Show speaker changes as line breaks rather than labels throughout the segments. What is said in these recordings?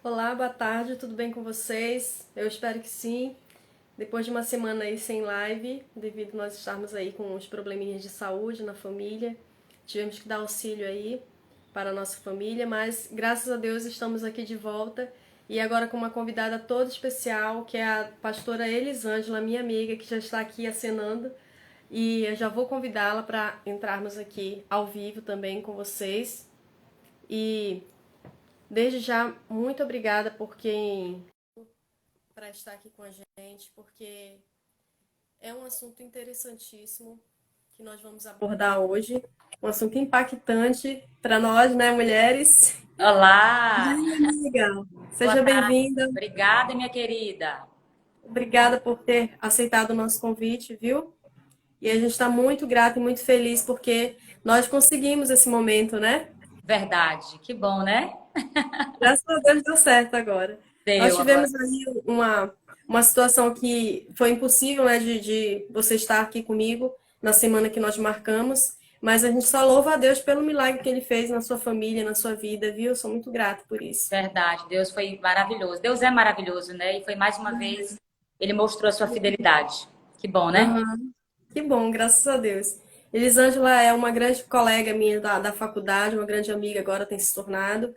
Olá, boa tarde, tudo bem com vocês? Eu espero que sim. Depois de uma semana aí sem live, devido nós estarmos aí com uns probleminhas de saúde na família, tivemos que dar auxílio aí para a nossa família, mas graças a Deus estamos aqui de volta e agora com uma convidada toda especial, que é a pastora Elisângela, minha amiga, que já está aqui acenando, e eu já vou convidá-la para entrarmos aqui ao vivo também com vocês. E desde já, muito obrigada por quem para estar aqui com a gente, porque é um assunto interessantíssimo que nós vamos abordar hoje, um assunto impactante para nós, né, mulheres. E
Olá,
aí, amiga,
boa
seja
tarde.
bem-vinda.
Obrigada, minha querida.
Obrigada por ter aceitado o nosso convite, viu? E a gente está muito grata e muito feliz porque nós conseguimos esse momento, né?
Verdade, que bom, né?
Graças a Deus deu certo agora. Nós
Deu agora.
tivemos aí uma situação que foi impossível, né, de você estar aqui comigo na semana que nós marcamos, mas a gente só louva a Deus pelo milagre que Ele fez na sua família, na sua vida, viu? Sou muito grata por isso.
Verdade, Deus foi maravilhoso. Deus é maravilhoso, né? E foi mais uma vez, ele mostrou a sua fidelidade. Que bom, né?
Aham. Que bom, graças a Deus. Elisângela é uma grande colega minha da faculdade, uma grande amiga agora tem se tornado.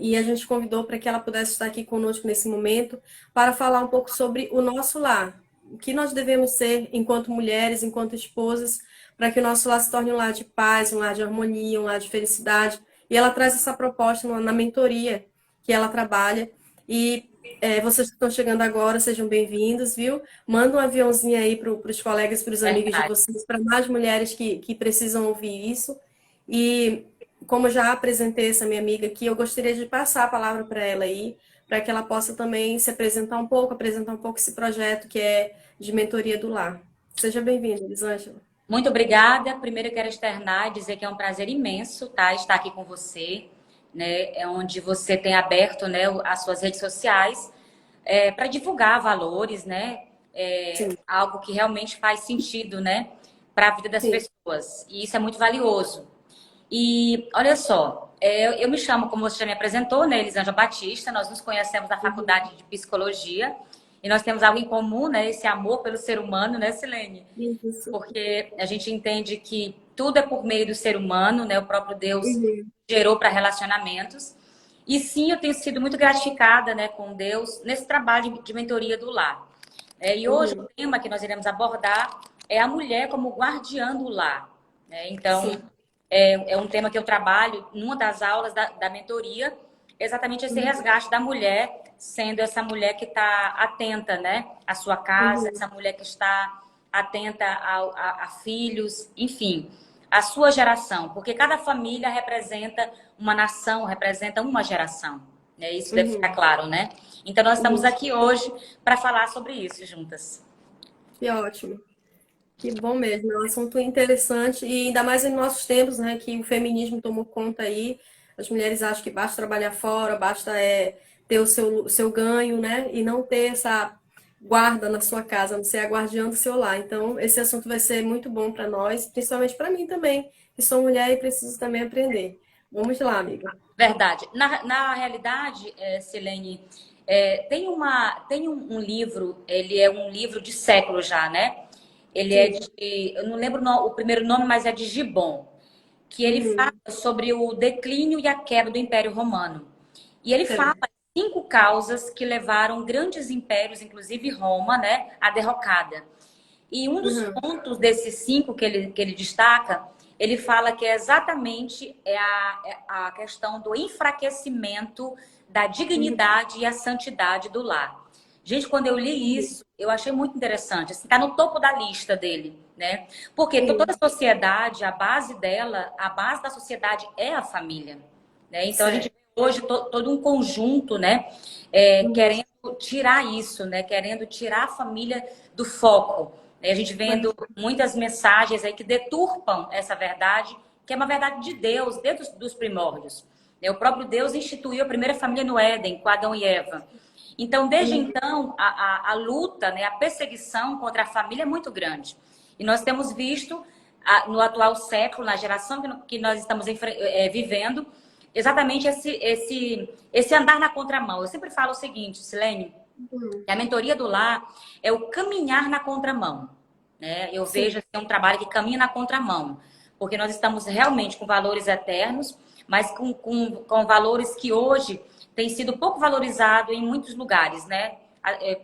E a gente convidou para que ela pudesse estar aqui conosco nesse momento para falar um pouco sobre o nosso lar. O que nós devemos ser enquanto mulheres, enquanto esposas, para que o nosso lar se torne um lar de paz, um lar de harmonia, um lar de felicidade. E ela traz essa proposta na mentoria que ela trabalha. E vocês que estão chegando agora, sejam bem-vindos, viu? Manda um aviãozinho aí para os colegas, para os amigos de
Verdade.
vocês, para mais mulheres que precisam ouvir isso. E como eu já apresentei essa minha amiga aqui, eu gostaria de passar a palavra para ela aí, para que ela possa também se apresentar um pouco esse projeto que é de mentoria do lar. Seja bem-vinda, Elisângela.
Muito obrigada. Primeiro eu quero externar e dizer que é um prazer imenso, tá? Estar aqui com você, né? É onde você tem aberto, né, as suas redes sociais para divulgar valores, né?
Sim,
Algo que realmente faz sentido, né, para a vida das
sim.
pessoas. E isso é muito valioso. E olha só, eu me chamo, como você já me apresentou, né, Elisângela Batista. Nós nos conhecemos na
Uhum.
faculdade de psicologia e nós temos algo em comum, né? Esse amor pelo ser humano, né, Silene?
Isso.
Porque a gente entende que tudo é por meio do ser humano, né? O próprio Deus
Uhum.
gerou para relacionamentos. E sim, eu tenho sido muito gratificada, né, com Deus nesse trabalho de mentoria do lar. E hoje o
Uhum.
tema que nós iremos abordar é a mulher como guardiã do lar, né? Então,
Sim.
é um tema que eu trabalho numa das aulas da mentoria, exatamente esse
Uhum.
resgate da mulher, sendo essa mulher que está atenta, né, à sua casa,
Uhum.
essa mulher que está atenta a filhos, enfim, a sua geração, porque cada família representa uma nação, representa uma geração, né? Isso deve ficar
Uhum.
claro, né? Então, nós estamos
Uhum.
aqui hoje para falar sobre isso juntas.
Que ótimo. Que bom mesmo, é um assunto interessante e ainda mais em nossos tempos, né, que o feminismo tomou conta aí. As mulheres acham que basta trabalhar fora, basta ter o seu ganho, né, e não ter essa guarda na sua casa, não ser a guardiã do seu lar. Então, esse assunto vai ser muito bom para nós, principalmente para mim também, que sou mulher e preciso também aprender. Vamos lá, amiga.
Verdade. Na realidade, Silene, tem um livro, ele é um livro de século já, né? Ele é
Sim.
de, eu não lembro o primeiro nome, mas é de Gibbon, que ele fala
Uhum.
sobre o declínio e a queda do Império Romano. E ele fala
Certo.
5 causas que levaram grandes impérios, inclusive Roma, né, à derrocada. E um dos
Uhum.
pontos desses 5 que ele destaca, ele fala que é exatamente a questão do enfraquecimento da
Uhum.
dignidade e a santidade do lar. Gente, quando eu li isso, eu achei muito interessante. Está no topo da lista dele, né? Porque toda
Sim.
a sociedade, a base dela, a base da sociedade é a família, né? Então a gente
Certo.
vê hoje todo um conjunto, né?
Uhum.
Querendo tirar isso, né? Querendo tirar a família do foco. A gente vendo muitas mensagens aí que deturpam essa verdade, que é uma verdade de Deus, desde os primórdios. O próprio Deus instituiu a primeira família no Éden, com Adão e Eva. Então, desde
Uhum.
então, a luta, né, a perseguição contra a família é muito grande. E nós temos visto, no atual século, na geração que nós estamos vivendo, exatamente esse andar na contramão. Eu sempre falo o seguinte, Silene,
Uhum.
que a mentoria do lar é o caminhar na contramão, né? Eu
Sim.
vejo assim, um trabalho que caminha na contramão, porque nós estamos realmente com valores eternos, mas com valores que hoje têm sido pouco valorizados em muitos lugares, né?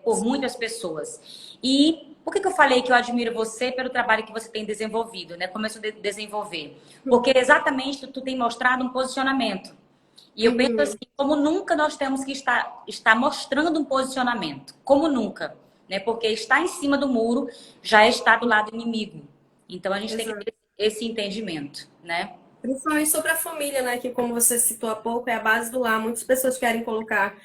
Por muitas pessoas. E por que eu falei que eu admiro você pelo trabalho que você tem desenvolvido, né? Começou a desenvolver. Porque exatamente tu tem mostrado um posicionamento. E eu penso assim,
Uhum.
como nunca nós temos que estar mostrando um posicionamento. Como nunca. Né? Porque estar em cima do muro já está do lado inimigo. Então a gente tem que
Exato.
ter esse entendimento, né?
Principalmente sobre a família, né? Que, como você citou há pouco, é a base do lar. Muitas pessoas querem colocar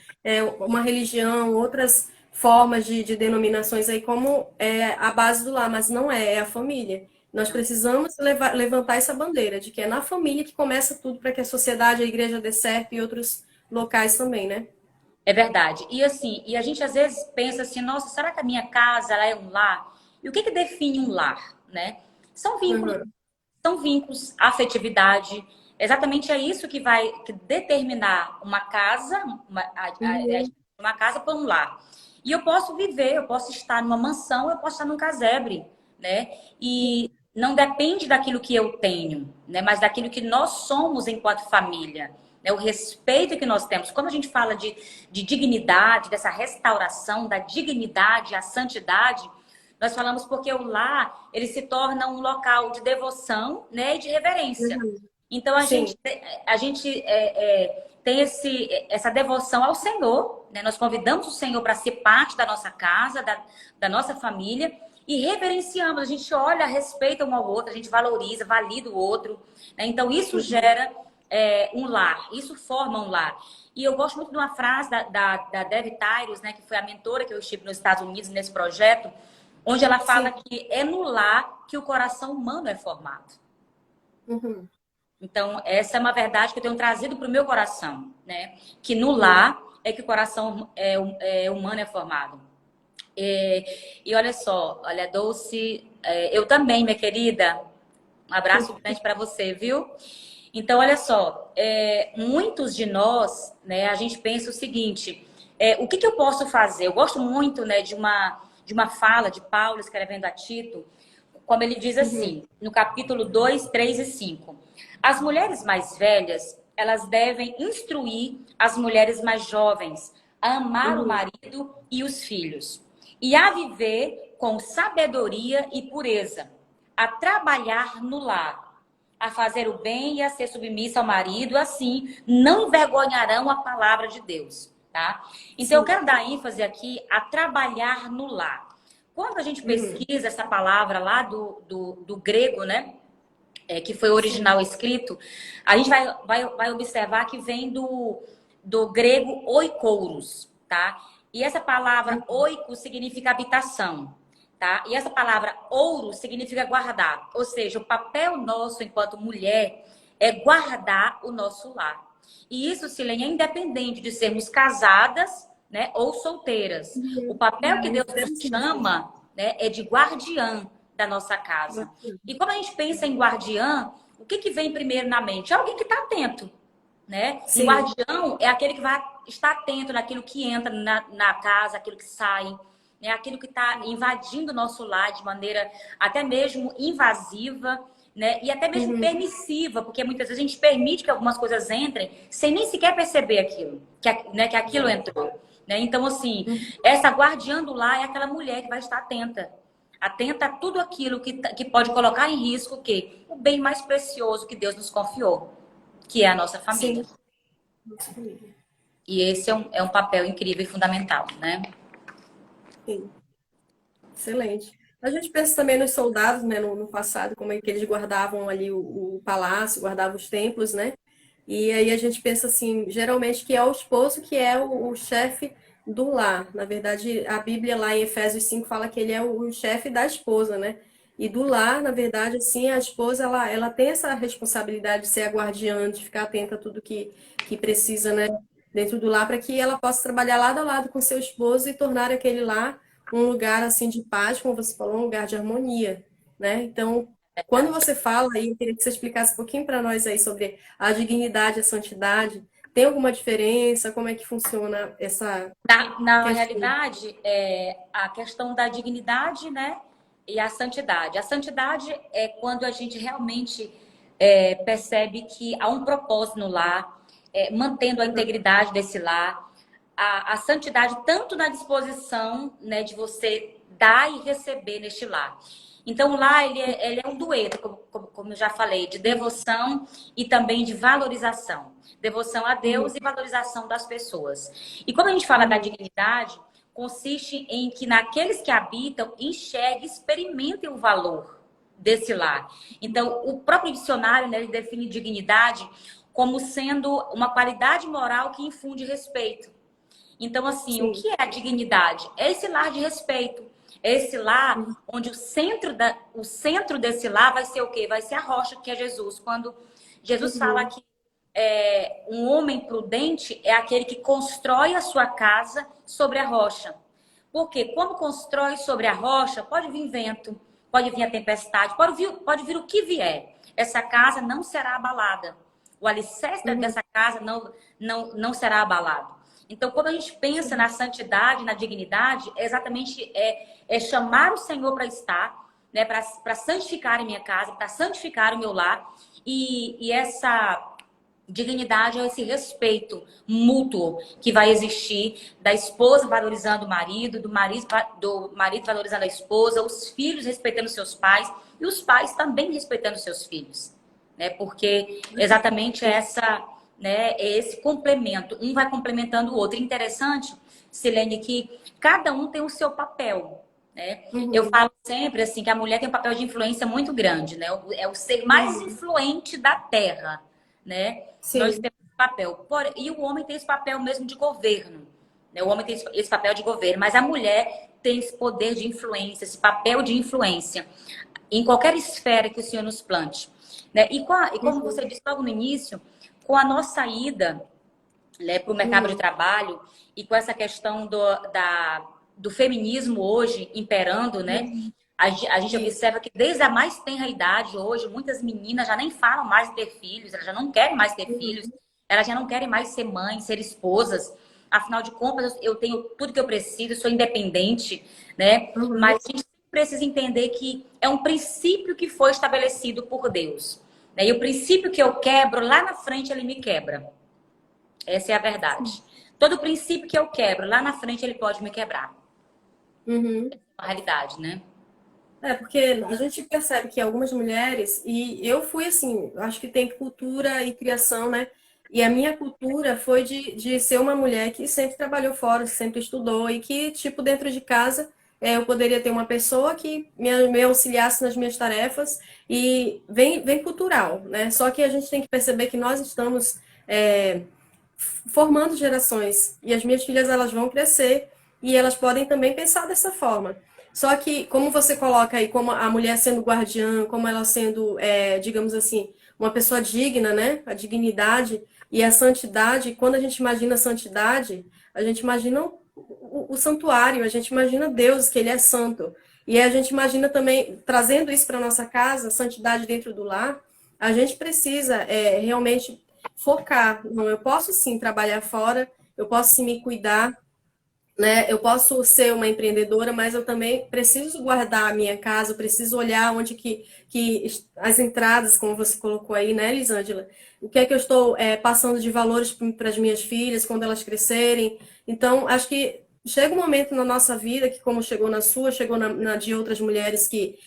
uma religião, outras formas de denominações aí como a base do lar, mas não é, é a família. Nós precisamos levantar essa bandeira de que é na família que começa tudo para que a sociedade, a igreja dê certo e outros locais também, né?
É verdade. E assim, e a gente às vezes pensa assim, nossa, será que a minha casa ela é um lar? E o que que define um lar, né? São vínculos,
Uhum.
são vínculos, afetividade. Exatamente é isso que vai determinar uma casa,
Uhum.
uma casa para um lar. E eu posso viver, eu posso estar numa mansão, eu posso estar num casebre, né? E não depende daquilo que eu tenho, né? Mas daquilo que nós somos enquanto família. Né? O respeito que nós temos. Quando a gente fala de dignidade, dessa restauração da dignidade, a santidade, nós falamos porque o lar, ele se torna um local de devoção, né, e de reverência.
Uhum.
Então
Sim.
a gente tem essa devoção ao Senhor, né? Nós convidamos o Senhor para ser parte da nossa casa, da nossa família e reverenciamos. A gente olha, respeita um ao outro, a gente valoriza, valida o outro. Né? Então isso
Uhum.
gera um lar, isso forma um lar. E eu gosto muito de uma frase da Dev Tyrus, né, que foi a mentora que eu estive nos Estados Unidos nesse projeto, onde ela fala
Sim.
que é no lar que o coração humano é formado.
Uhum.
Então, essa é uma verdade que eu tenho trazido para o meu coração, né? Que no
Uhum.
lar é que o coração humano é formado. E olha só, olha, Dulce, eu também, minha querida, um abraço grande para você, viu? Então, olha só, muitos de nós, né, a gente pensa o seguinte, o que eu posso fazer? Eu gosto muito, né, de uma fala de Paulo escrevendo a Tito, como ele diz
Uhum.
assim, no capítulo 2, 3 e 5. As mulheres mais velhas, elas devem instruir as mulheres mais jovens a amar o
Uhum.
marido e os filhos, e a viver com sabedoria e pureza, a trabalhar no lar, a fazer o bem e a ser submissa ao marido, assim não envergonharão a palavra de Deus, tá? Então eu
Sim.
quero dar ênfase aqui a trabalhar no lar. Quando a gente
Uhum.
pesquisa essa palavra lá do grego, né? Que foi o
Sim.
original escrito, a gente vai observar que vem do grego oikouros, tá? E essa palavra
Uhum.
oiko significa habitação, tá? E essa palavra ouro significa guardar. Ou seja, o papel nosso enquanto mulher é guardar o nosso lar. E isso, Silene, é independente de sermos casadas, né, ou solteiras. O papel que
Muito
Deus nos
interessante isso.
chama, né, é de guardiã da nossa casa. E quando a gente pensa em guardiã, o que vem primeiro na mente? É alguém que está atento, né? Um
Sim.
guardião é aquele que vai estar atento naquilo que entra na casa, aquilo que sai, né? Aquilo que está invadindo o nosso lar de maneira até mesmo invasiva, né? E até mesmo
Uhum.
permissiva, porque muitas vezes a gente permite que algumas coisas entrem sem nem sequer perceber aquilo, né, que aquilo entrou. Né? Então, assim,
Uhum.
essa guardiã do lar é aquela mulher que vai estar atenta. Atenta a tudo aquilo que pode colocar em risco o quê? O bem mais precioso que Deus nos confiou, que é a nossa família.
Sim. Nossa família.
E esse é um papel incrível e fundamental, né?
Sim. Excelente. A gente pensa também nos soldados, né, no passado, como é que eles guardavam ali o palácio, guardavam os templos, né? E aí a gente pensa assim, geralmente que é o esposo que é o chefe do lar. Na verdade, a Bíblia lá em Efésios 5 fala que ele é o chefe da esposa, né? E do lar, na verdade, assim, a esposa, ela tem essa responsabilidade de ser a guardiã, de ficar atenta a tudo que precisa, né? Dentro do lar, para que ela possa trabalhar lado a lado com seu esposo e tornar aquele lar um lugar assim de paz, como você falou, um lugar de harmonia, né? Então, quando você fala, e eu queria que você explicasse um pouquinho para nós aí sobre a dignidade e a santidade, tem alguma diferença? Como é que funciona essa
Na
questão?
realidade, a questão da dignidade, né? E a santidade. A santidade é quando a gente realmente percebe que há um propósito no lar, mantendo a integridade desse lar. A santidade, tanto na disposição, né, de você dar e receber neste lar. Então, lá ele é um dueto, como eu já falei, de devoção e também de valorização. Devoção a
Uhum,
Deus e valorização das pessoas. E quando a gente fala da
uhum,
dignidade, consiste em que naqueles que habitam, enxerguem, experimentem o valor desse lar. Então, o próprio dicionário, né, ele define dignidade como sendo uma qualidade moral que infunde respeito. Então, assim, o
sim.
que é a dignidade? É esse lar de respeito. É esse lar
Uhum,
onde o centro desse lar vai ser o quê? Vai ser a rocha, que é Jesus. Quando Jesus fala
uhum,
que um homem prudente é aquele que constrói a sua casa sobre a rocha. Porque quando constrói sobre a rocha, pode vir vento, pode vir a tempestade, pode vir o que vier. Essa casa não será abalada. O alicerce
uhum,
dessa casa não será abalado. Então, quando a gente pensa
sim.
na santidade, na dignidade, é exatamente chamar o Senhor para estar, né, para santificar a minha casa, para santificar o meu lar. E essa dignidade é esse respeito mútuo que vai existir da esposa valorizando o marido, do marido valorizando a esposa, os filhos respeitando seus pais e os pais também respeitando seus filhos, né? Porque exatamente né, é esse complemento, um vai complementando o outro. Interessante, Silene, que cada um tem o seu papel, né? Eu
Uhum,
falo sempre assim que a mulher tem um papel de influência muito grande, né? É o ser mais
uhum,
influente da Terra, né? Nós
sim.
temos esse papel. E o homem tem esse papel mesmo de governo, né? O homem tem esse papel de governo, mas a mulher tem esse poder de influência, esse papel de influência em qualquer esfera que o Senhor nos plante, né? E como
Uhum,
você disse logo no início, com a nossa ida, né, para o mercado de
uhum,
trabalho e com essa questão do feminismo hoje imperando, né?
uhum.
A gente
Isso.
observa que desde a mais tenra idade hoje, muitas meninas já nem falam mais em ter filhos, elas já não querem mais ter filhos,
Uhum,
elas já não querem mais ser mães, ser esposas. Afinal de contas, eu tenho tudo que eu preciso, sou independente, né?
uhum.
Mas a gente precisa entender que é um princípio que foi estabelecido por Deus, né? E o princípio que eu quebro, lá na frente ele me quebra. Essa é a verdade. Todo princípio que eu quebro, lá na frente ele pode me quebrar.
Uhum.
É uma realidade, né?
É, porque a gente percebe que algumas mulheres, e eu fui assim, acho que tem cultura e criação, né? E a minha cultura foi de ser uma mulher que sempre trabalhou fora, sempre estudou, e que, tipo, dentro de casa, eu poderia ter uma pessoa que me auxiliasse nas minhas tarefas, e vem cultural, né? Só que a gente tem que perceber que nós estamos formando gerações, e as minhas filhas, elas vão crescer, e elas podem também pensar dessa forma. Só que, como você coloca aí, como a mulher sendo guardiã, como ela sendo, digamos assim, uma pessoa digna, né? A dignidade e a santidade, quando a gente imagina a santidade, a gente imagina o santuário, a gente imagina Deus, que ele é santo. E a gente imagina também, trazendo isso para a nossa casa, santidade dentro do lar, a gente precisa realmente focar. Não, eu posso sim trabalhar fora, eu posso sim me cuidar, né? Eu posso ser uma empreendedora, mas eu também preciso guardar a minha casa, eu preciso olhar onde que as entradas, como você colocou aí, né, Elisângela? O que é que eu estou passando de valores para as minhas filhas quando elas crescerem? Então, acho que chega um momento na nossa vida que, como chegou na sua, chegou na de outras mulheres que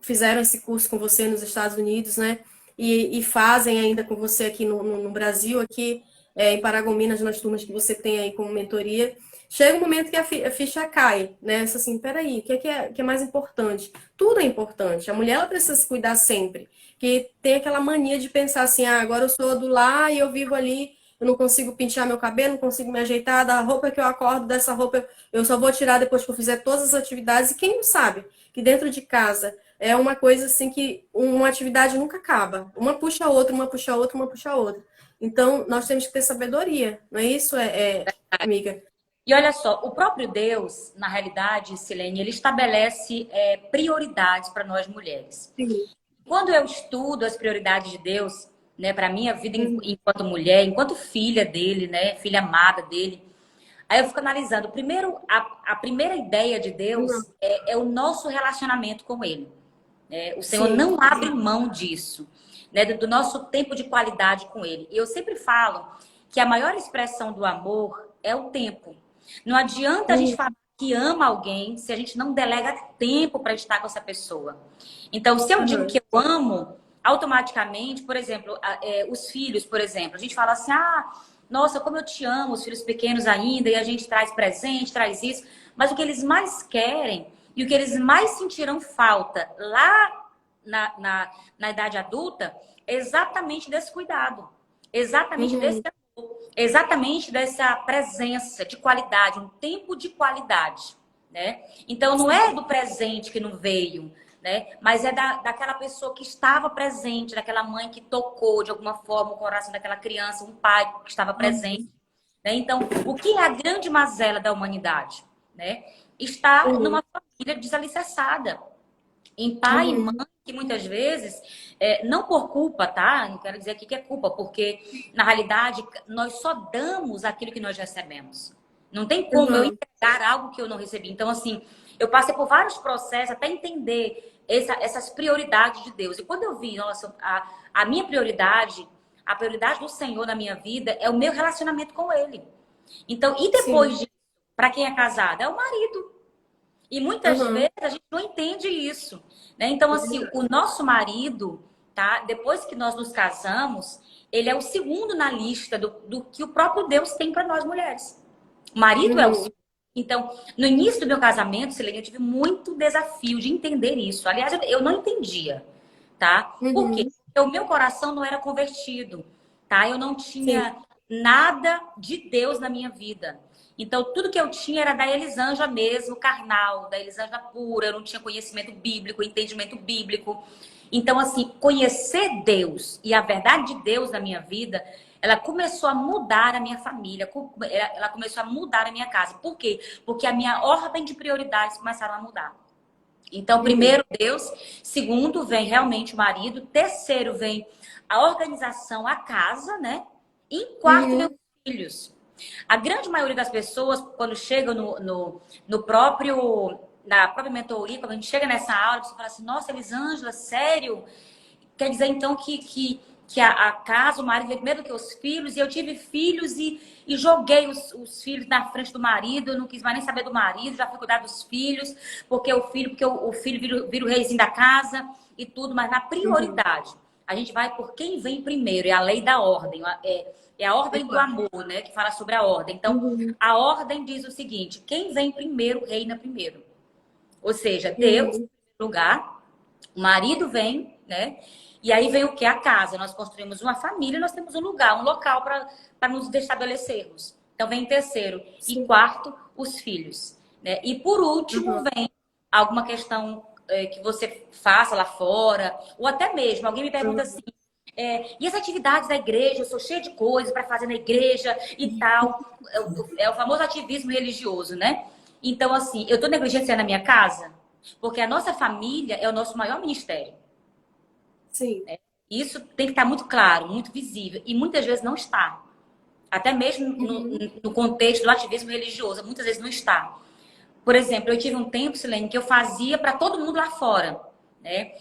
fizeram esse curso com você nos Estados Unidos, né? E fazem ainda com você aqui no Brasil, aqui em Paragominas, nas turmas que você tem aí como mentoria. Chega um momento que a ficha cai, né? Assim, peraí, o que é mais importante? Tudo é importante. A mulher ela precisa se cuidar sempre. Que tem aquela mania de pensar assim, ah, agora eu sou do lar e eu vivo ali, eu não consigo pentear meu cabelo, não consigo me ajeitar, da roupa que eu acordo, dessa roupa eu só vou tirar depois que eu fizer todas as atividades. E quem não sabe que dentro de casa é uma coisa assim que uma atividade nunca acaba. Uma puxa a outra, uma puxa a outra, uma puxa a outra. Então, nós temos que ter sabedoria, não é isso, amiga?
E olha só, o próprio Deus, na realidade, Silene, ele estabelece prioridades para nós mulheres.
Sim.
Quando eu estudo as prioridades de Deus, né, para minha vida enquanto mulher, enquanto filha dele, né, filha amada dele, aí eu fico analisando. Primeiro, a primeira ideia de
Uhum.
Deus é o nosso relacionamento com ele. O Senhor
Sim.
não abre mão disso, né, do nosso tempo de qualidade com ele. E eu sempre falo que a maior expressão do amor é o tempo. Não adianta a gente
Uhum.
falar que ama alguém se a gente não delega tempo para estar com essa pessoa. Então, se eu digo
Uhum.
que eu amo, automaticamente, por exemplo, os filhos, por exemplo, a gente fala assim, nossa, como eu te amo, os filhos pequenos ainda, e a gente traz presente, traz isso, mas o que eles mais querem e o que eles mais sentirão falta lá na idade adulta é exatamente desse cuidado, exatamente desse
Uhum.
amor, exatamente dessa presença de qualidade, um tempo de qualidade, né? Então, não é do presente que não veio, né? Mas é daquela pessoa que estava presente, daquela mãe que tocou de alguma forma o coração daquela criança, um pai que estava presente,
Uhum.
né? Então, o que é a grande mazela da humanidade, né? Está
Uhum.
numa família desalicerçada, em pai e mãe
Uhum.
que muitas vezes, não por culpa, tá? Não quero dizer aqui que é culpa, porque na realidade nós só damos aquilo que nós recebemos. Não tem como eu
Uhum.
entregar algo que eu não recebi. Então, assim, eu passei por vários processos até entender essas prioridades de Deus. E quando eu vi, nossa, a minha prioridade, a prioridade do Senhor na minha vida é o meu relacionamento com Ele. Então, e
Sim.
depois de, para quem é casado, é o marido. E muitas
Uhum.
vezes a gente não entende isso, né? Então,
É
assim, o
verdade.
nosso marido, tá? Depois que nós nos casamos, ele é o segundo na lista do que o próprio Deus tem para nós mulheres. O marido é o
Uhum.
segundo. Então, no início do meu casamento, Silene, eu tive muito desafio de entender isso. Aliás, eu não entendia, tá? Por quê?
Uhum.
Porque o meu coração não era convertido, tá? Eu não
Sim.
tinha nada de Deus na minha vida. Então, tudo que eu tinha era da Elisângela mesmo, carnal, da Elisângela pura. Eu não tinha conhecimento bíblico, entendimento bíblico. Então, assim, conhecer Deus e a verdade de Deus na minha vida, ela começou a mudar a minha família, ela começou a mudar a minha casa. Por quê? Porque a minha ordem de prioridades começaram a mudar. Então,
Uhum.
primeiro Deus, segundo vem realmente o marido, terceiro vem a organização, a casa, né? E em quarto vem os
Uhum.
filhos. A grande maioria das pessoas, quando chegam no próprio, na própria mentoria, quando a gente chega nessa aula, você fala assim, nossa, Elisângela, sério? Quer dizer, então, que a casa, o marido veio primeiro do que os filhos, e eu tive filhos e joguei os filhos na frente do marido, eu não quis mais nem saber do marido, já fui cuidar dos filhos, porque o filho vira o reizinho da casa e tudo, mas na
Uhum.
prioridade. A gente vai por quem vem primeiro, é a lei da ordem, é a ordem do
Exato.
amor, né? Que fala sobre a ordem. Então,
Uhum.
a ordem diz o seguinte: quem vem primeiro, reina primeiro. Ou seja, Deus,
Uhum.
em primeiro lugar, o marido vem, né? E aí vem o que? A casa. Nós construímos uma família, nós temos um lugar, um local para nos estabelecermos. Então vem em terceiro. E
Sim.
quarto, os filhos. Né? E por último,
Uhum.
vem alguma questão que você faça lá fora, ou até mesmo, alguém me pergunta
Uhum.
assim. E as atividades da igreja? Eu sou cheia de coisas para fazer na igreja e tal. É o famoso ativismo religioso, né? Então, assim, eu estou negligenciando a minha casa? Porque a nossa família é o nosso maior ministério.
Sim.
Isso tem que estar muito claro, muito visível. E muitas vezes não está. Até mesmo
Uhum.
no contexto do ativismo religioso, muitas vezes não está. Por exemplo, eu tive um tempo, Silene, que eu fazia para todo mundo lá fora. Né?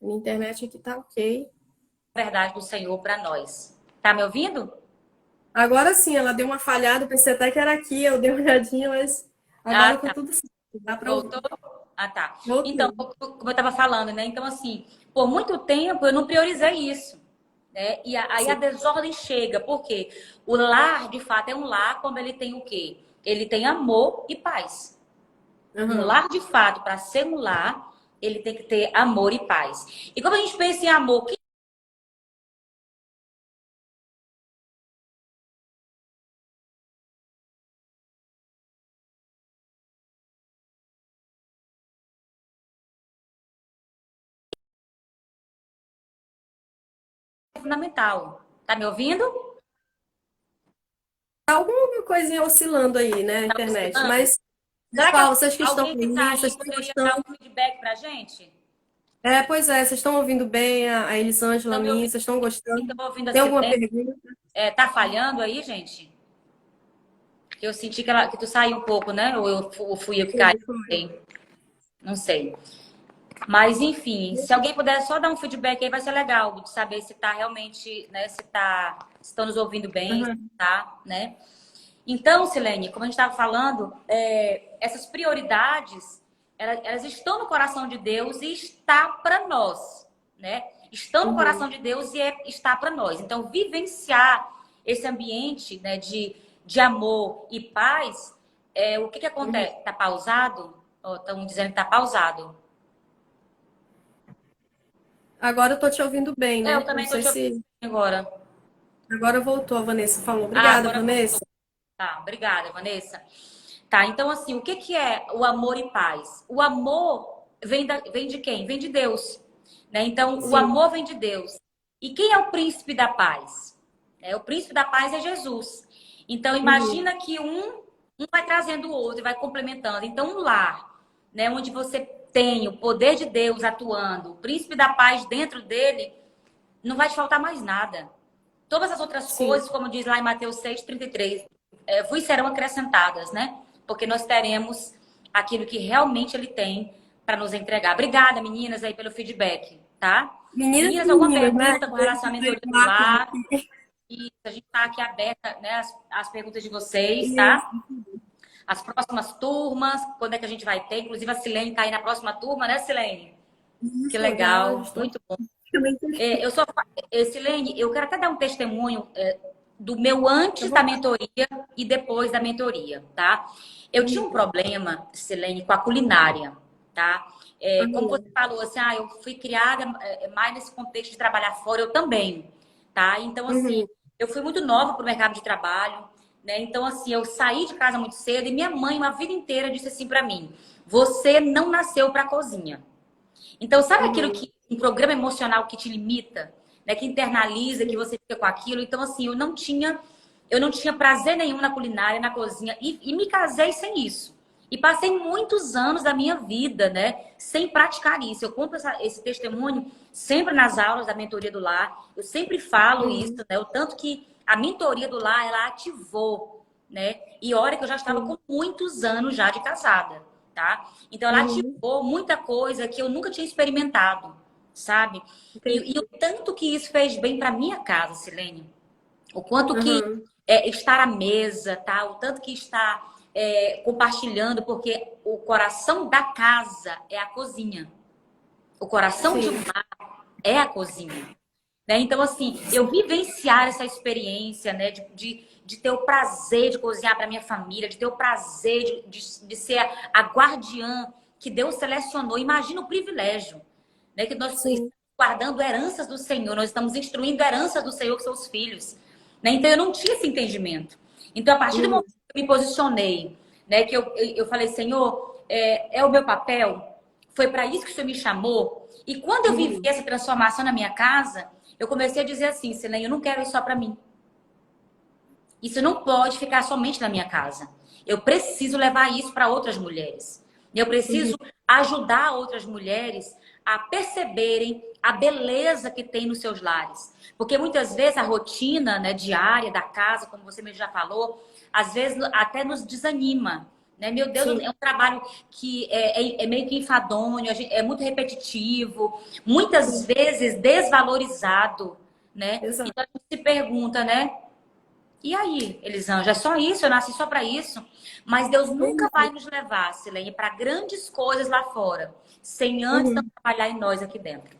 Minha internet aqui tá ok.
A verdade do Senhor para nós. Tá me ouvindo?
Agora sim, ela deu uma falhada, pensei até que era aqui, eu dei uma olhadinha, mas
Ah,
agora tá
tá.
tudo certo. Dá pra ouvir.
Voltou? Ah, tá. Então,
Voltou.
como eu estava falando, né? Então, assim, por muito tempo eu não priorizei isso. Né? E aí a
Sim.
desordem chega, porque o lar, de fato, é um lar quando ele tem o quê? Ele tem amor e paz. Um
Aham.
lar de fato, para ser um lar, ele tem que ter amor e paz. E quando a gente pensa em amor, que é fundamental? Tá me ouvindo?
Tá alguma coisinha oscilando aí, né, a
Tá
internet.
funcionando?
Mas,
Será que
pessoal, vocês que estão
alguém que tá
aí, vocês
aí
estão
poderia dar
gostando?
um feedback pra gente?
Pois é, vocês estão ouvindo bem a Elisângela, a
Estão me
mim,
ouvindo?
vocês estão gostando?
Estão ouvindo a
Tem alguma
silêncio?
pergunta?
Tá falhando aí, gente? Que eu senti que tu saiu um pouco, né? Ou fui eu que caí? Não sei. Mas, enfim, se alguém puder só dar um feedback aí, vai ser legal de saber se tá realmente, né? Se estão nos ouvindo bem, se
Aham.
tá, né? Então, Silene, como a gente estava falando, essas prioridades, elas estão no coração de Deus e está para nós, né? Estão no
Uhum.
coração de Deus e está para nós. Então, vivenciar esse ambiente, né, de amor e paz, o que
Uhum.
acontece? Está pausado? Estão dizendo que está pausado.
Agora eu tô te ouvindo bem,
Eu
né? Não
também estou
sei
te ouvindo
se
agora.
agora voltou, a Vanessa falou.
Ah,
Obrigada,
agora voltou.
Vanessa.
Tá, obrigada, Vanessa. Tá, então assim, o que que é o amor e paz? O amor vem de quem? Vem de Deus, né? Então, o
Sim.
amor vem de Deus. E quem é o príncipe da paz? O príncipe da paz é Jesus. Então,
Uhum.
imagina que um vai trazendo o outro e vai complementando. Então, um lar, né, onde você tem o poder de Deus atuando, o príncipe da paz dentro dele, não vai te faltar mais nada. Todas as outras
Sim.
coisas, como diz lá em Mateus 6,33, vos serão acrescentadas, né? Porque nós teremos aquilo que realmente ele tem para nos entregar. Obrigada, meninas, aí pelo feedback, tá?
Meninas e
Meninas, alguma
meninos, né?
pergunta com relação à mentoria do
Lápis
lar?
aqui.
E a gente está aqui aberta, né, as perguntas de vocês,
Isso.
tá? As próximas turmas, quando é que a gente vai ter? Inclusive a Silene está aí na próxima turma, né, Silene? Que
Isso, já
legal,
estou.
muito bom. Eu sou, Silene, eu quero até dar um testemunho do meu
Eu
antes
vou.
da mentoria e depois da mentoria, tá? Eu tinha um problema, Silene, com a culinária, tá? Como você
Uhum.
falou, assim, eu fui criada mais nesse contexto de trabalhar fora, eu também, tá? Então, assim,
Uhum.
eu fui muito nova para o mercado de trabalho, né? Então, assim, eu saí de casa muito cedo e minha mãe, uma vida inteira, disse assim para mim: você não nasceu para cozinha. Então, sabe aquilo
Uhum.
que um programa emocional que te limita, né, que internaliza, que você fica com aquilo? Então, assim, eu não tinha prazer nenhum na culinária, na cozinha e me casei sem isso. E passei muitos anos da minha vida, né, sem praticar isso. Eu conto esse testemunho sempre nas aulas da mentoria do lar. Eu sempre falo isso,
Uhum.
né, o tanto que a mentoria do lar ela ativou, né? E olha que eu já estava
Sim.
com muitos anos já de casada, tá? Então ela
Uhum.
ativou muita coisa que eu nunca tinha experimentado, sabe? E o
Entendi.
tanto que isso fez bem para minha casa, Silene. O quanto que
Uhum.
estar à mesa, tá? O tanto que está compartilhando, porque o coração da casa é a cozinha. O coração de um
Sim.
lar é a cozinha. Né? Então, assim, eu vivenciar essa experiência, né, de ter o prazer de cozinhar para minha família, de ter o prazer de ser a guardiã que Deus selecionou. Imagina o privilégio, né, que nós estamos
Sim.
guardando heranças do Senhor, nós estamos instruindo heranças do Senhor que são os filhos. Né? Então, eu não tinha esse entendimento. Então, a partir do
Uhum.
momento que eu me posicionei, né, que eu falei, Senhor, é o meu papel, foi para isso que o Senhor me chamou. E quando eu vivi
Uhum.
essa transformação na minha casa, eu comecei a dizer assim, Silene, eu não quero isso só para mim. Isso não pode ficar somente na minha casa. Eu preciso levar isso para outras mulheres. Eu
Uhum.
preciso ajudar outras mulheres a perceberem a beleza que tem nos seus lares. Porque muitas vezes a rotina, né, diária da casa, como você mesmo já falou, às vezes até nos desanima. Né? Meu Deus,
Sim.
é um trabalho que é meio que enfadonho, é muito repetitivo, muitas
Sim.
vezes desvalorizado. Né?
Exato.
Então a gente se pergunta, né? E aí, Elisângela, é só isso? Eu nasci só para isso? Mas Deus nunca vai nos levar, Silene, para grandes coisas lá fora, sem antes não
Uhum.
trabalhar em nós aqui dentro.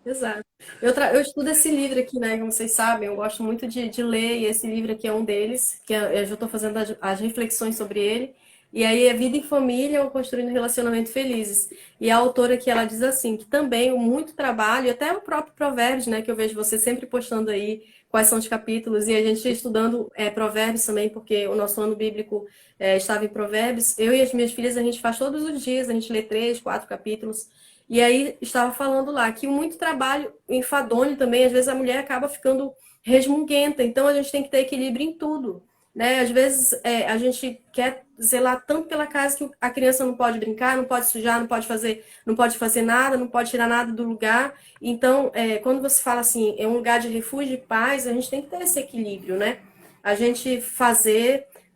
Exato. Eu estudo esse livro aqui, né? Como vocês sabem, eu gosto muito de ler, e esse livro aqui é um deles, que eu já estou fazendo as reflexões sobre ele. E aí é vida em família ou construindo relacionamentos felizes. E a autora que ela diz assim, que também o muito trabalho, até o próprio Provérbios, né, que eu vejo você sempre postando aí quais são os capítulos, e a gente estudando Provérbios também, porque o nosso ano bíblico estava em Provérbios. Eu e as minhas filhas, a gente faz todos os dias, a gente lê 3, 4 capítulos. E aí estava falando lá que muito trabalho enfadonho também, às vezes a mulher acaba ficando resmunguenta, então a gente tem que ter equilíbrio em tudo, né? Às vezes a gente quer zelar tanto pela casa que a criança não pode brincar, não pode sujar, não pode fazer nada, não pode tirar nada do lugar. Então, quando você fala assim, é um lugar de refúgio e paz, a gente tem que ter esse equilíbrio, né? A gente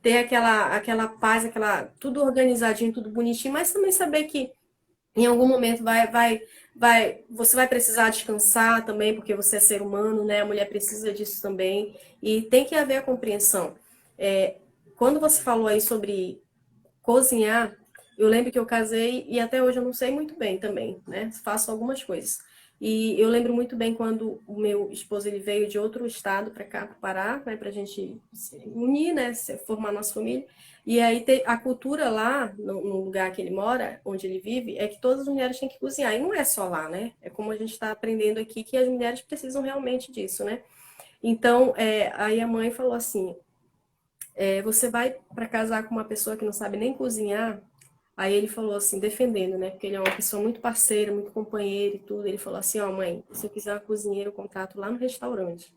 ter aquela paz, tudo organizadinho, tudo bonitinho, mas também saber que em algum momento você vai precisar descansar também, porque você é ser humano, né? A mulher precisa disso também. E tem que haver a compreensão. É, quando você falou aí sobre cozinhar, eu lembro que eu casei e até hoje eu não sei muito bem também, né? Faço algumas coisas. E eu lembro muito bem quando o meu esposo ele veio de outro estado para cá, para o Pará, né? Para a gente se unir, né? Formar nossa família. E aí a cultura lá, no lugar que ele mora, onde ele vive, é que todas as mulheres têm que cozinhar. E não é só lá, né? É como a gente está aprendendo aqui que as mulheres precisam realmente disso, né? Então, aí a mãe falou assim: você vai para casar com uma pessoa que não sabe nem cozinhar? Aí ele falou assim, defendendo, né? Porque ele é uma pessoa muito parceira, muito companheira e tudo. Ele falou assim: ó, mãe, se eu quiser uma cozinheira, eu contrato lá no restaurante.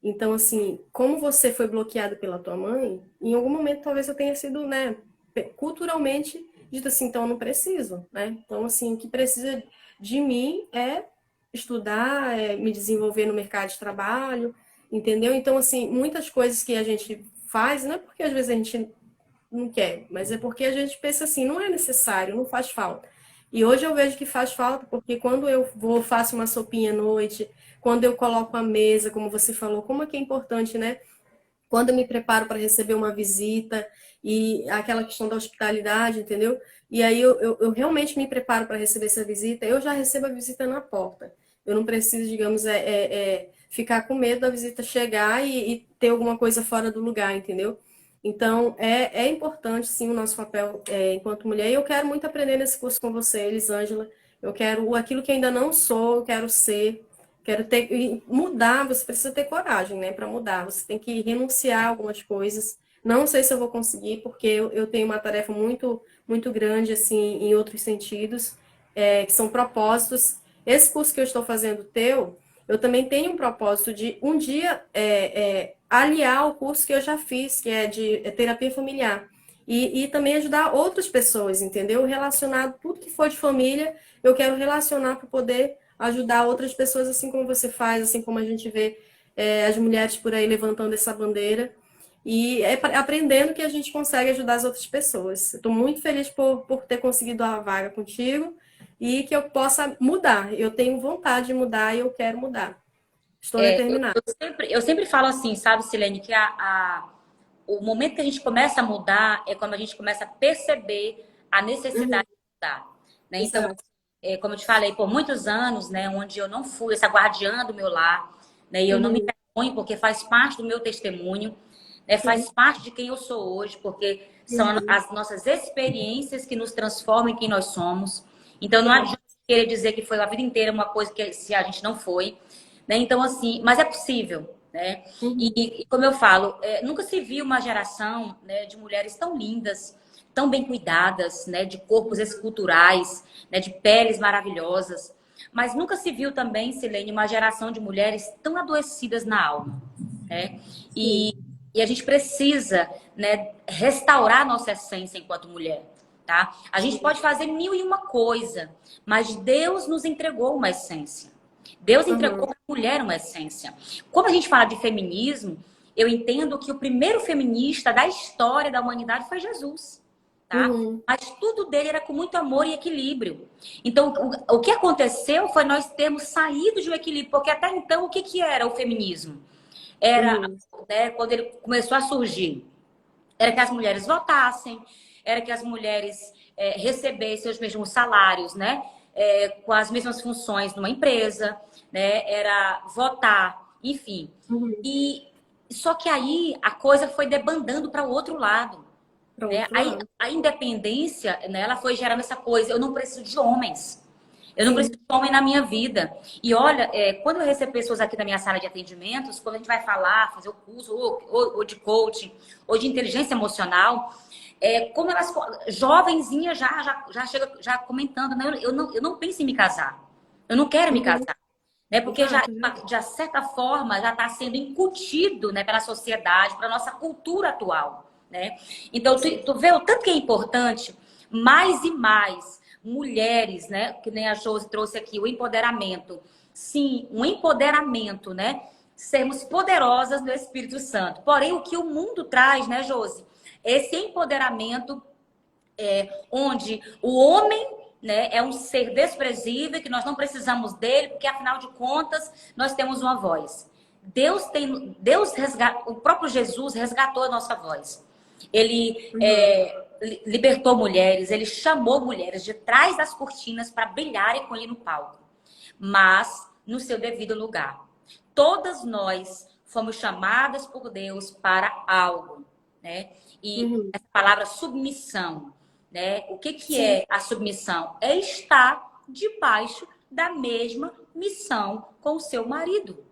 Então, assim, como você foi bloqueada pela tua mãe, em algum momento talvez eu tenha sido, né, culturalmente dito assim, então eu não preciso, né? Então, assim, o que precisa de mim é estudar, me desenvolver no mercado de trabalho, entendeu? Então, assim, muitas coisas que a gente faz, não é porque às vezes a gente não quer, mas é porque a gente pensa assim, não é necessário, não faz falta. E hoje eu vejo que faz falta, porque quando eu vou, faço uma sopinha à noite, quando eu coloco a mesa, como você falou, como é que é importante, né? Quando eu me preparo para receber uma visita e aquela questão da hospitalidade, entendeu? E aí eu realmente me preparo para receber essa visita, eu já recebo a visita na porta. Eu não preciso, digamos, ficar com medo da visita chegar e ter alguma coisa fora do lugar, entendeu? Então, é importante, sim, o nosso papel enquanto mulher. E eu quero muito aprender nesse curso com você, Elisângela. Eu quero aquilo que ainda não sou, eu quero ser. Quero ter e mudar, você precisa ter coragem, né, para mudar. Você tem que renunciar a algumas coisas. Não sei se eu vou conseguir, porque eu tenho uma tarefa muito grande assim em outros sentidos, que são propósitos. Esse curso que eu estou fazendo teu, eu também tenho um propósito de um dia aliar o curso que eu já fiz, que é de terapia familiar. E também ajudar outras pessoas, entendeu? Relacionado tudo que for de família, eu quero relacionar para poder ajudar outras pessoas, assim como você faz, assim como a gente vê as mulheres por aí levantando essa bandeira. E aprendendo que a gente consegue ajudar as outras pessoas. Estou muito feliz por ter conseguido a vaga contigo e que eu possa mudar. Eu tenho vontade de mudar e eu quero mudar. Estou determinada.
Eu sempre falo assim, sabe, Silene, que o momento que a gente começa a mudar é quando a gente começa a perceber a
Uhum,
necessidade de mudar, né? Então,
exato.
como eu te falei, por muitos anos, né, onde eu não fui essa guardiã do meu lar, né, e eu não me
Uhum,
vergonho porque faz parte do meu testemunho, né,
sim.
faz parte de quem eu sou hoje, porque são
Uhum,
as nossas experiências que nos transformam em quem nós somos. Então, não
exato.
adianta querer dizer que foi a vida inteira uma coisa que se a gente não foi, né? Então, assim, mas é possível, né?
Uhum,
E como eu falo, nunca se viu uma geração, né, de mulheres tão lindas, tão bem cuidadas, né, de corpos esculturais, né, de peles maravilhosas. Mas nunca se viu também, Silene, uma geração de mulheres tão adoecidas na alma, né?
sim.
E a gente precisa, né, restaurar a nossa essência enquanto mulher, tá? A gente
Sim.
pode fazer mil e uma coisa, mas Deus nos entregou uma essência. Deus entregou
Uhum,
à mulher uma essência. Quando a gente fala de feminismo, eu entendo que o primeiro feminista da história da humanidade foi Jesus, tá?
uhum,
Mas tudo dele era com muito amor e equilíbrio. Então, o que aconteceu foi nós termos saído de um equilíbrio, porque até então, o que, que era o feminismo? Era,
uhum,
né, quando ele começou a surgir, era que as mulheres votassem, era que as mulheres recebessem os mesmos salários, né? Com as mesmas funções numa empresa, né? Era votar, enfim.
uhum.
E só que aí a coisa foi debandando para o outro lado.
para
né?
outro lado.
A independência, né, ela foi gerando essa coisa. Eu não preciso de homens. Eu não preciso de homem na minha vida. E olha, quando eu recebo pessoas aqui na minha sala de atendimentos, quando a gente vai falar, fazer o curso, ou de coaching, ou de inteligência emocional, como elas, jovenzinhas já chega já comentando, né? Eu não penso em me casar. Eu não quero me
Uhum.
casar. Né? Porque já,
Exato, né?
de certa forma, já está sendo incutido, né, pela sociedade, pela nossa cultura atual. Né? Então, tu vê o tanto que é importante, mais e mais mulheres, né, que nem a Josi trouxe aqui, o empoderamento. Sim, um empoderamento, né? Sermos poderosas no Espírito Santo. Porém, o que o mundo traz, né, Josi? Esse empoderamento onde o homem, né, é um ser desprezível, que nós não precisamos dele, porque afinal de contas nós temos uma voz. O próprio Jesus resgatou a nossa voz. Ele
Uhum.
libertou mulheres, ele chamou mulheres de trás das cortinas para brilharem com ele no palco, mas no seu devido lugar. Todas nós fomos chamadas por Deus para algo, né? E
Uhum.
essa palavra submissão, né? O que
Sim,
é a submissão? É estar debaixo da mesma missão com o seu marido,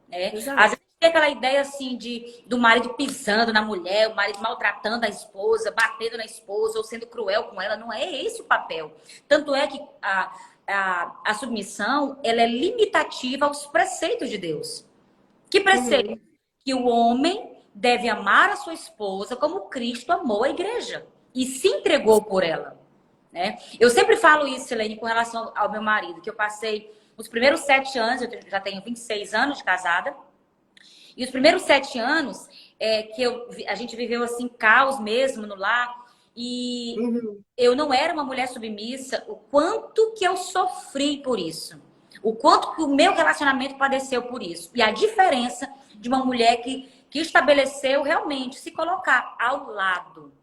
né? Às
exato.
vezes tem aquela ideia assim do marido pisando na mulher, o marido maltratando a esposa, batendo na esposa ou sendo cruel com ela. Não é esse o papel. Tanto é que a submissão, ela é limitativa aos preceitos de Deus. Que preceito?
Uhum.
Que o homem deve amar a sua esposa como Cristo amou a igreja e se entregou por ela. Né? Eu sempre falo isso, Silene, com relação ao meu marido, que eu passei os primeiros 7 anos, eu já tenho 26 anos de casada, e os primeiros 7 anos a gente viveu assim, caos mesmo no lar, e
Uhum.
eu não era uma mulher submissa, o quanto que eu sofri por isso. O quanto que o meu relacionamento padeceu por isso. E a diferença de uma mulher que estabeleceu realmente se colocar ao lado.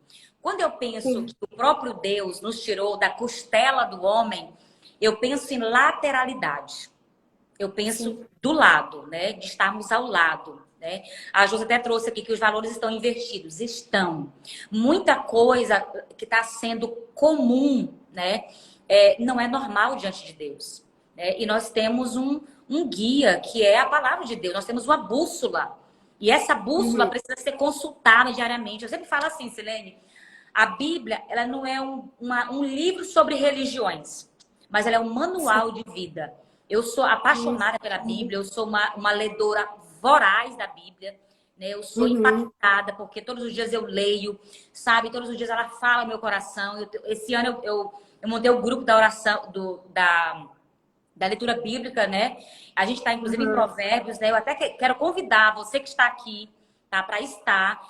Quando eu penso
Sim.
que o próprio Deus nos tirou da costela do homem, eu penso em lateralidade. Eu penso
Sim.
do lado, né? De estarmos ao lado, né? A Josi até trouxe aqui que os valores estão invertidos. Estão. Muita coisa que está sendo comum, né? Não é normal diante de Deus. Né? E nós temos um guia, que é a palavra de Deus. Nós temos uma bússola. E essa bússola
Uhum.
precisa ser consultada diariamente. Eu sempre falo assim, Silene, a Bíblia, ela não é um livro sobre religiões, mas ela é um
Sim.
manual de vida. Eu sou
Isso.
apaixonada pela Bíblia, eu sou uma ledora voraz da Bíblia, né? Eu sou
Uhum.
impactada, porque todos os dias eu leio, sabe? Todos os dias ela fala no meu coração. Esse ano eu montei o grupo da oração, da leitura bíblica, né? A gente está, inclusive, em
Uhum.
Provérbios, né? Eu até quero convidar você que está aqui, tá? Para estar.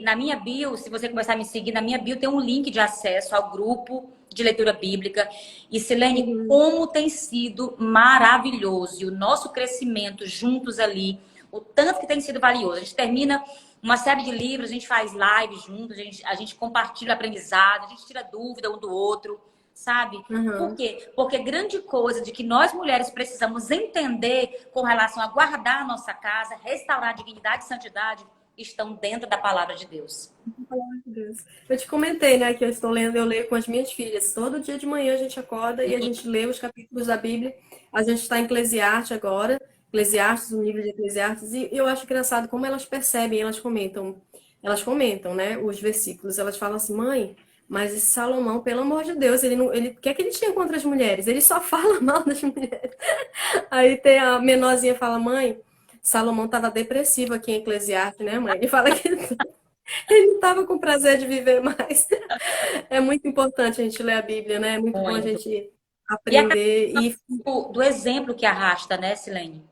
Na minha bio, se você começar a me seguir, na minha bio tem um link de acesso ao grupo de leitura bíblica. E, Silene,
Uhum.
como tem sido maravilhoso. E o nosso crescimento juntos ali, o tanto que tem sido valioso. A gente termina uma série de livros, a gente faz lives juntos, a gente compartilha aprendizado, a gente tira dúvida um do outro, sabe? Por
Uhum.
quê? Porque grande coisa de que nós mulheres precisamos entender com relação a guardar a nossa casa, restaurar a dignidade e santidade, estão dentro da palavra de Deus.
Meu Deus. Eu te comentei, né, que eu estou lendo, eu leio com as minhas filhas. Todo dia de manhã a gente acorda e a gente lê os capítulos da Bíblia. A gente está em Eclesiastes agora, Eclesiastes, o livro de Eclesiastes, e eu acho engraçado como elas percebem, elas comentam, né, os versículos. Elas falam assim, mãe, mas esse Salomão, pelo amor de Deus, ele não, ele, o que é que ele tinha contra as mulheres? Ele só fala mal das mulheres. Aí tem a menorzinha fala, mãe, Salomão estava depressivo aqui em Eclesiastes, né, mãe? Ele fala que ele não estava com prazer de viver mais. É muito importante a gente ler a Bíblia, né? É muito bom a
Muito.
gente
E a
aprender.
do exemplo que arrasta, né, Silene?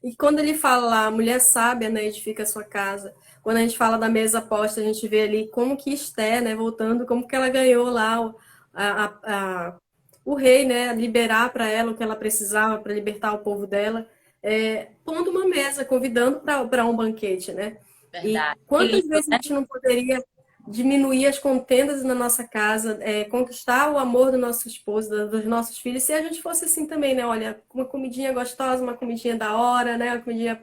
E quando ele fala lá, a mulher sábia, né, edifica a sua casa. Quando a gente fala da mesa posta, a gente vê ali como que Esté, né, voltando, como que ela ganhou lá o rei, né, liberar para ela o que ela precisava para libertar o povo dela, pondo uma mesa, convidando para um banquete, né? E
Verdade. Que
quantas
lindo,
vezes a
né?
gente não poderia diminuir as contendas na nossa casa, conquistar o amor do nosso esposo, dos nossos filhos, se a gente fosse assim também, né? Olha, uma comidinha gostosa, uma comidinha da hora, né? Uma comidinha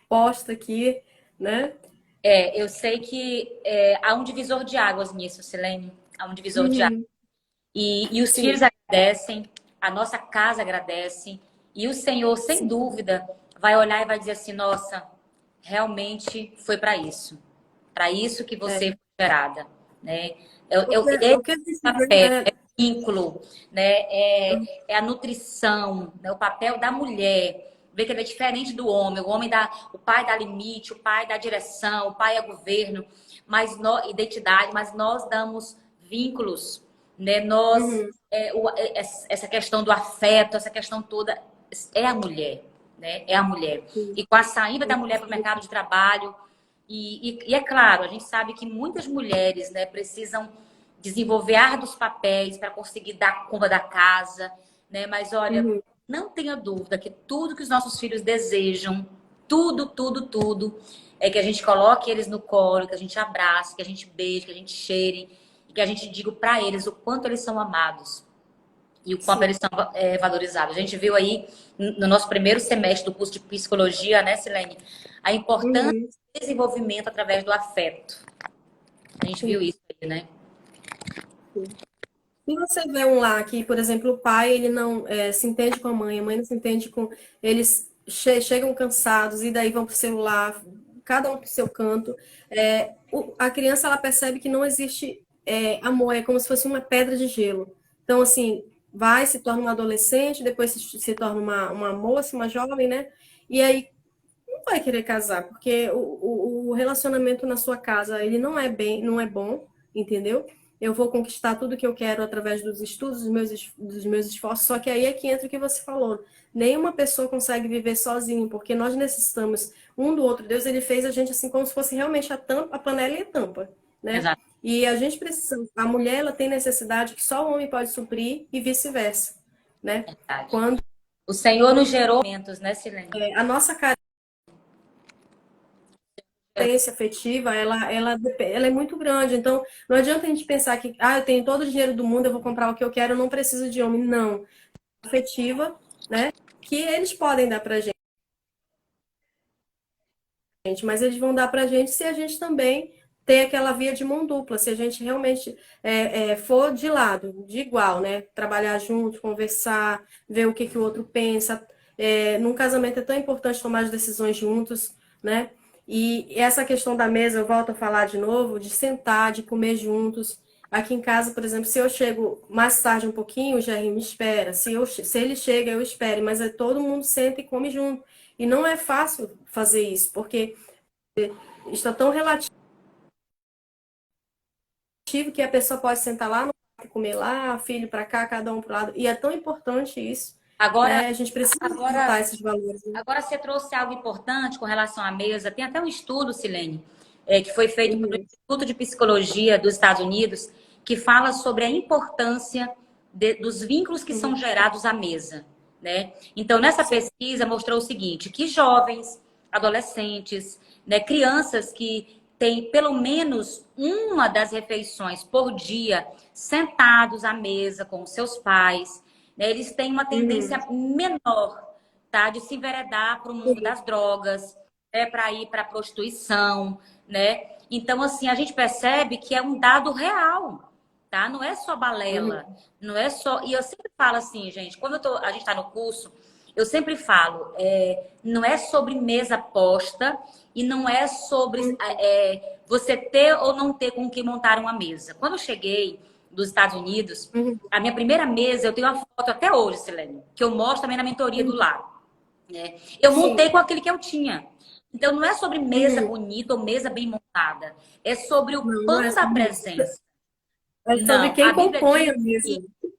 posta aqui, né?
Eu sei que há um divisor de águas nisso, Silene. Há um divisor de águas.
Uhum,
E os filhos
sim,
agradecem, a nossa casa agradece, e o Senhor, sem
sim.
dúvida, vai olhar e vai dizer assim: nossa, realmente foi para isso que
É.
você foi gerada, né? É
O que a gente vê
papel,
é.
vínculo, né? É a nutrição, né? O papel da mulher. Vê que ele é diferente do homem. O pai dá limite, o pai dá direção, o pai é governo, mas identidade, mas nós damos vínculos, né?
Uhum,
Essa questão do afeto, essa questão toda é a mulher, né? É a mulher.
sim.
E com a saída da mulher para o mercado de trabalho, e é claro, a gente sabe que muitas mulheres, né, precisam desenvolver árduos papéis para conseguir dar conta da casa, né? Mas olha,
Uhum,
não tenha dúvida que tudo que os nossos filhos desejam, tudo, tudo, tudo, é que a gente coloque eles no colo, que a gente abrace, que a gente beije, que a gente cheire e que a gente diga para eles o quanto eles são amados e o quanto
sim.
eles são valorizados. A gente viu aí no nosso primeiro semestre do curso de psicologia, né, Silene, a importância
Uhum,
do desenvolvimento através do afeto. A gente viu
sim,
isso aí, né?
sim. Se você vê um lá que, por exemplo, o pai ele não se entende com a mãe não se entende com. Eles chegam cansados e daí vão para o celular, cada um para o seu canto. A criança ela percebe que não existe amor, é como se fosse uma pedra de gelo. Então, assim, vai, se torna uma adolescente, depois se torna uma moça, uma jovem, né? E aí não vai querer casar, porque o relacionamento na sua casa ele não é bem, não é bom, entendeu? Eu vou conquistar tudo que eu quero através dos estudos, dos meus esforços, só que aí é que entra o que você falou. Nenhuma pessoa consegue viver sozinho, porque nós necessitamos um do outro. Deus ele fez a gente assim como se fosse realmente a tampa, a panela e a tampa, né?
Exato.
E a gente precisa, a mulher ela tem necessidade que só o homem pode suprir e vice-versa, né?
Verdade.
Quando
O Senhor nos gerou momentos, né, Silene?
a nossa carência afetiva, ela é muito grande. Então, não adianta a gente pensar que, eu tenho todo o dinheiro do mundo, eu vou comprar o que eu quero, eu não preciso de homem. Não. Afetiva, né? Que eles podem dar pra gente, mas eles vão dar pra gente se a gente também ter aquela via de mão dupla, se a gente realmente for de lado, de igual, né? Trabalhar junto, conversar, ver o que, que o outro pensa. Num casamento é tão importante tomar as decisões juntos, né? E essa questão da mesa, eu volto a falar de novo, de sentar, de comer juntos. Aqui em casa, por exemplo, se eu chego mais tarde um pouquinho, o Jerry me espera. Se ele chega, eu espero, mas todo mundo senta e come junto. E não é fácil fazer isso, porque está tão relativo que a pessoa pode sentar lá no quarto e comer lá, filho para cá, cada um para o lado. E é tão importante isso,
Agora,
né? A gente precisa botar
agora,
esses valores. Né?
agora você trouxe algo importante com relação à mesa. Tem até um estudo, Silene, que foi feito pelo
Uhum,
Instituto de Psicologia dos Estados Unidos, que fala sobre a importância dos vínculos que são
uhum,
gerados à mesa, né? Então, nessa
sim,
pesquisa mostrou o seguinte, que jovens, adolescentes, né, crianças que têm pelo menos uma das refeições por dia sentados à mesa com seus pais, né, eles têm uma tendência
uhum,
menor, tá, de se enveredar para o mundo
sim,
das drogas, para ir para a prostituição, né? Então, assim, a gente percebe que é um dado real, tá? Não é só balela,
uhum,
não é só. E eu sempre falo assim, gente, quando a gente está no curso, eu sempre falo, não é sobre mesa posta e não é sobre você ter ou não ter com que montar uma mesa. Quando eu cheguei dos Estados Unidos,
uhum,
a minha primeira mesa, eu tenho uma foto até hoje, Silene, que eu mostro também na mentoria do
uhum,
lar, né? Eu montei
sim,
com aquele que eu tinha. Então, não é sobre mesa
uhum.
bonita ou mesa bem montada. É sobre o
Não, não é
pão da
sobre isso.
presença.
É sobre
Não,
quem
a Bíblia
compõe
diz
a mesa,
que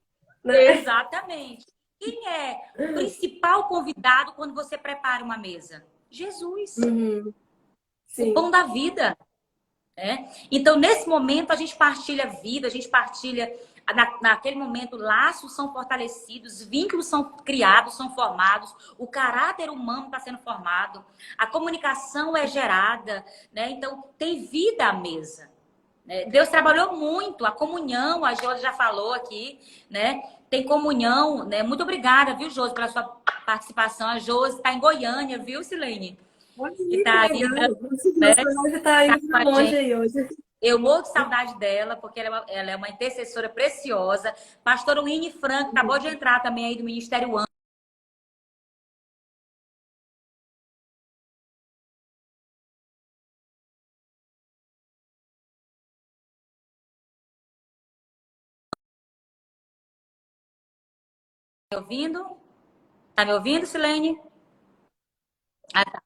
né?
exatamente. Quem é o principal convidado quando você prepara uma mesa? Jesus,
Uhum,
o pão
sim,
da vida. Né? Então, nesse momento, a gente partilha vida, a gente partilha. Naquele momento, laços são fortalecidos, vínculos são criados, são formados, o caráter humano está sendo formado, a comunicação é gerada, né? Então, tem vida à mesa. Né? Deus trabalhou muito, a comunhão, a Josi já falou aqui, né? Tem comunhão, né? Muito obrigada, viu, Josi, pela sua participação. A Josi está em Goiânia, viu, Silene?
Olha
que
aí, que
está aí,
legal.
né,
Nossa live está
tá
indo
com
para
a
longe
gente.
aí hoje.
Eu morro de saudade dela, porque ela é uma intercessora preciosa. Pastora Winnie Franco acabou de entrar também aí do Ministério Anjo. Tá me ouvindo? Tá me ouvindo, Silene? Ah, tá.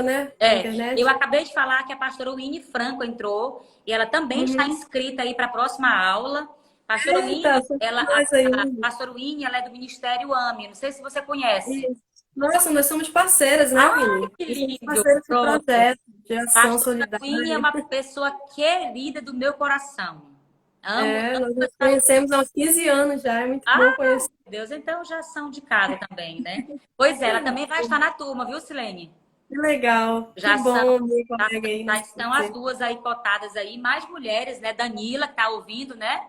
Né? A
É, eu
internet.
acabei de falar que a pastora Winnie Franco entrou e ela também está
Uhum.
inscrita aí para a próxima aula. Pastora
Eita,
Winnie,
só
ela,
nós aí.
a pastora Winnie, ela é do Ministério AME. Não sei se você conhece.
Isso. Nossa, nós somos parceiras, né, Vini?
Que
Nós somos
lindo!
parceiras de
Pronto.
projeto, de ação
Pastora
solidária.
Winnie é uma pessoa querida do meu coração. Amo,
É,
amo
nós nos
essa.
conhecemos há uns 15 anos já, é muito bom
Ah,
conhecer.
Deus, então já são de casa também, né? Pois é, ela também vai estar na turma, viu, Silene?
Que legal, que
Já são,
bom, minha
já,
colega aí
já
nessa
estão as
você.
duas aí cotadas aí, mais mulheres, né? Danila, que tá ouvindo, né?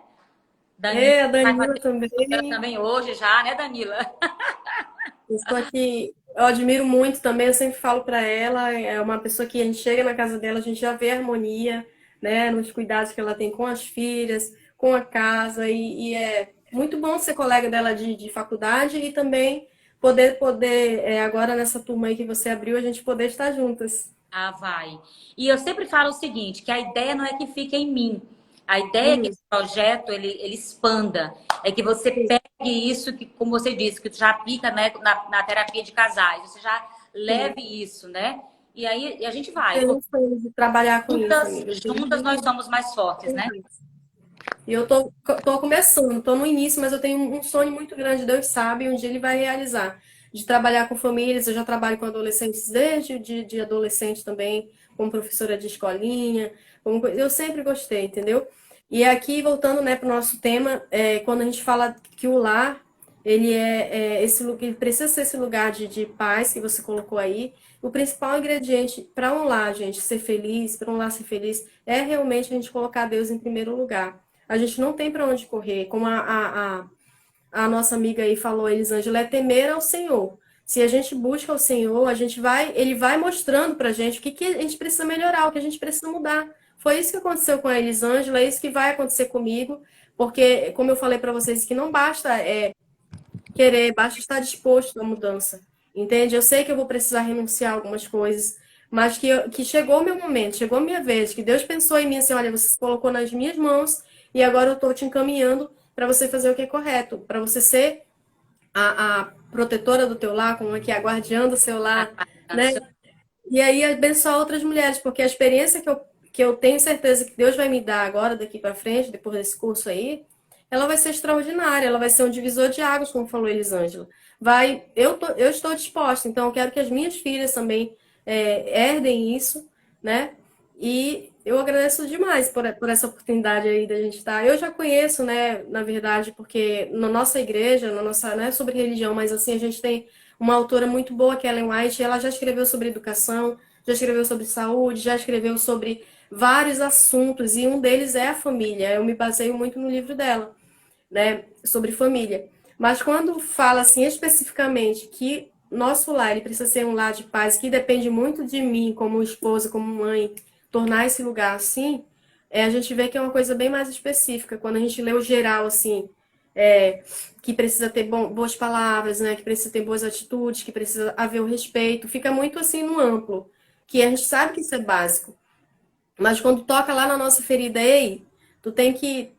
Danila
É, a
vai
Danila
fazer o dela
também.
também hoje já, né, Danila?
Estou aqui, eu admiro muito também, eu sempre falo para ela, é uma pessoa que a gente chega na casa dela, a gente já vê a harmonia, né, nos cuidados que ela tem com as filhas, com a casa, e é muito bom ser colega dela de faculdade e também agora nessa turma aí que você abriu, a gente poder estar juntas.
Ah, vai. E eu sempre falo o seguinte, que a ideia não é que fique em mim. A ideia é que
Uhum.
esse projeto ele expanda. É que você pegue isso que, como você disse, que tu já aplica, né, na terapia de casais. Você já
Sim.
leve isso, né? E aí e a gente
E
vai.
a
Porque
gente foi de trabalhar com isso,
juntas,
amiga.
juntas nós somos mais fortes, né?
E eu tô começando, tô no início, mas eu tenho um sonho muito grande, Deus sabe, um dia ele vai realizar. De trabalhar com famílias, eu já trabalho com adolescentes desde de adolescente também, como professora de escolinha, eu sempre gostei, entendeu? E aqui, voltando, né, para o nosso tema, quando a gente fala que o lar, ele precisa ser esse lugar de paz que você colocou aí. O principal ingrediente para um lar, gente, ser feliz, para um lar ser feliz, é realmente a gente colocar Deus em primeiro lugar. A gente não tem para onde correr. Como a nossa amiga aí falou, Elisângela, é temer ao Senhor. Se a gente busca o Senhor, ele vai mostrando pra gente o que a gente precisa melhorar, o que a gente precisa mudar. Foi isso que aconteceu com a Elisângela, é isso que vai acontecer comigo, porque, como eu falei para vocês, que não basta querer, basta estar disposto à mudança. Entende? Eu sei que eu vou precisar renunciar a algumas coisas, mas que chegou o meu momento, chegou a minha vez, que Deus pensou em mim assim, olha, você se colocou nas minhas mãos e agora eu estou te encaminhando para você fazer o que é correto, para você ser a protetora do teu lar, como é que é, a guardiã do seu lar,
Ah,
né? E aí abençoar outras mulheres, porque a experiência que eu tenho certeza que Deus vai me dar agora, daqui para frente, depois desse curso aí, ela vai ser extraordinária, ela vai ser um divisor de águas, como falou Elisângela. Eu estou disposta, então eu quero que as minhas filhas também herdem isso, né? E eu agradeço demais por essa oportunidade aí da gente estar. Eu já conheço, né, na verdade, porque na nossa igreja, não é sobre religião, mas assim, a gente tem uma autora muito boa, que é Ellen White, ela já escreveu sobre educação, já escreveu sobre saúde, já escreveu sobre vários assuntos, e um deles é a família. Eu me baseio muito no livro dela, né, sobre família. Mas quando fala assim especificamente que nosso lar ele precisa ser um lar de paz, que depende muito de mim como esposa, como mãe, tornar esse lugar assim, a gente vê que é uma coisa bem mais específica. Quando a gente lê o geral assim, é, que precisa ter boas palavras, né, que precisa ter boas atitudes, que precisa haver o respeito, fica muito assim no amplo, que a gente sabe que isso é básico. Mas quando toca lá na nossa ferida, ei, tu tem que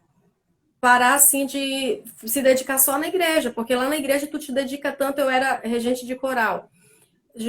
parar assim de se dedicar só na igreja, porque lá na igreja tu te dedica tanto, eu era regente de coral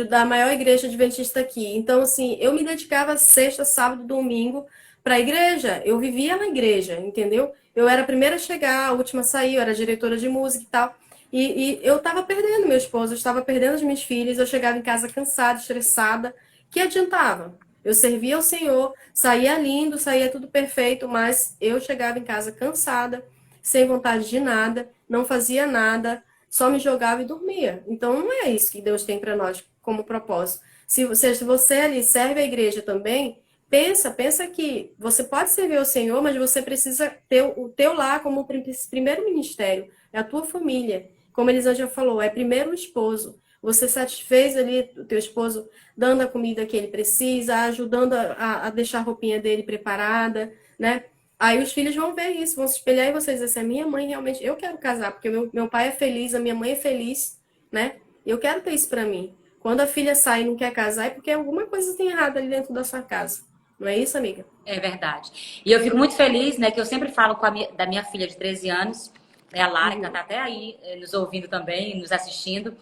da maior igreja adventista aqui. Então, assim, eu me dedicava sexta, sábado, domingo para a igreja. Eu vivia na igreja, entendeu? Eu era a primeira a chegar, a última a sair, eu era diretora de música e tal. E eu estava perdendo meu esposo, eu estava perdendo as minhas filhas, eu chegava em casa cansada, estressada. Que adiantava? Eu servia ao Senhor, saía lindo, saía tudo perfeito, mas eu chegava em casa cansada, sem vontade de nada, não fazia nada, só me jogava e dormia. Então não é isso que Deus tem para nós como propósito. Se você ali serve a igreja também, pensa que você pode servir ao Senhor, mas você precisa ter o teu lar como o primeiro ministério, é a tua família. Como Elisângela falou, é primeiro o esposo. você satisfez ali o teu esposo dando a comida que ele precisa, ajudando a deixar a roupinha dele preparada, né? Aí os filhos vão ver isso, vão se espelhar em vocês e dizer assim, a minha mãe realmente, eu quero casar, porque meu pai é feliz, a minha mãe é feliz, né? Eu quero ter isso pra mim. Quando a filha sai e não quer casar, é porque alguma coisa tem errado ali dentro da sua casa. Não é isso, amiga?
É verdade. E eu fico muito feliz, né, que eu sempre falo da minha filha de 13 anos, né, a Lara, que ela
Uhum.
tá até aí nos ouvindo também, nos assistindo.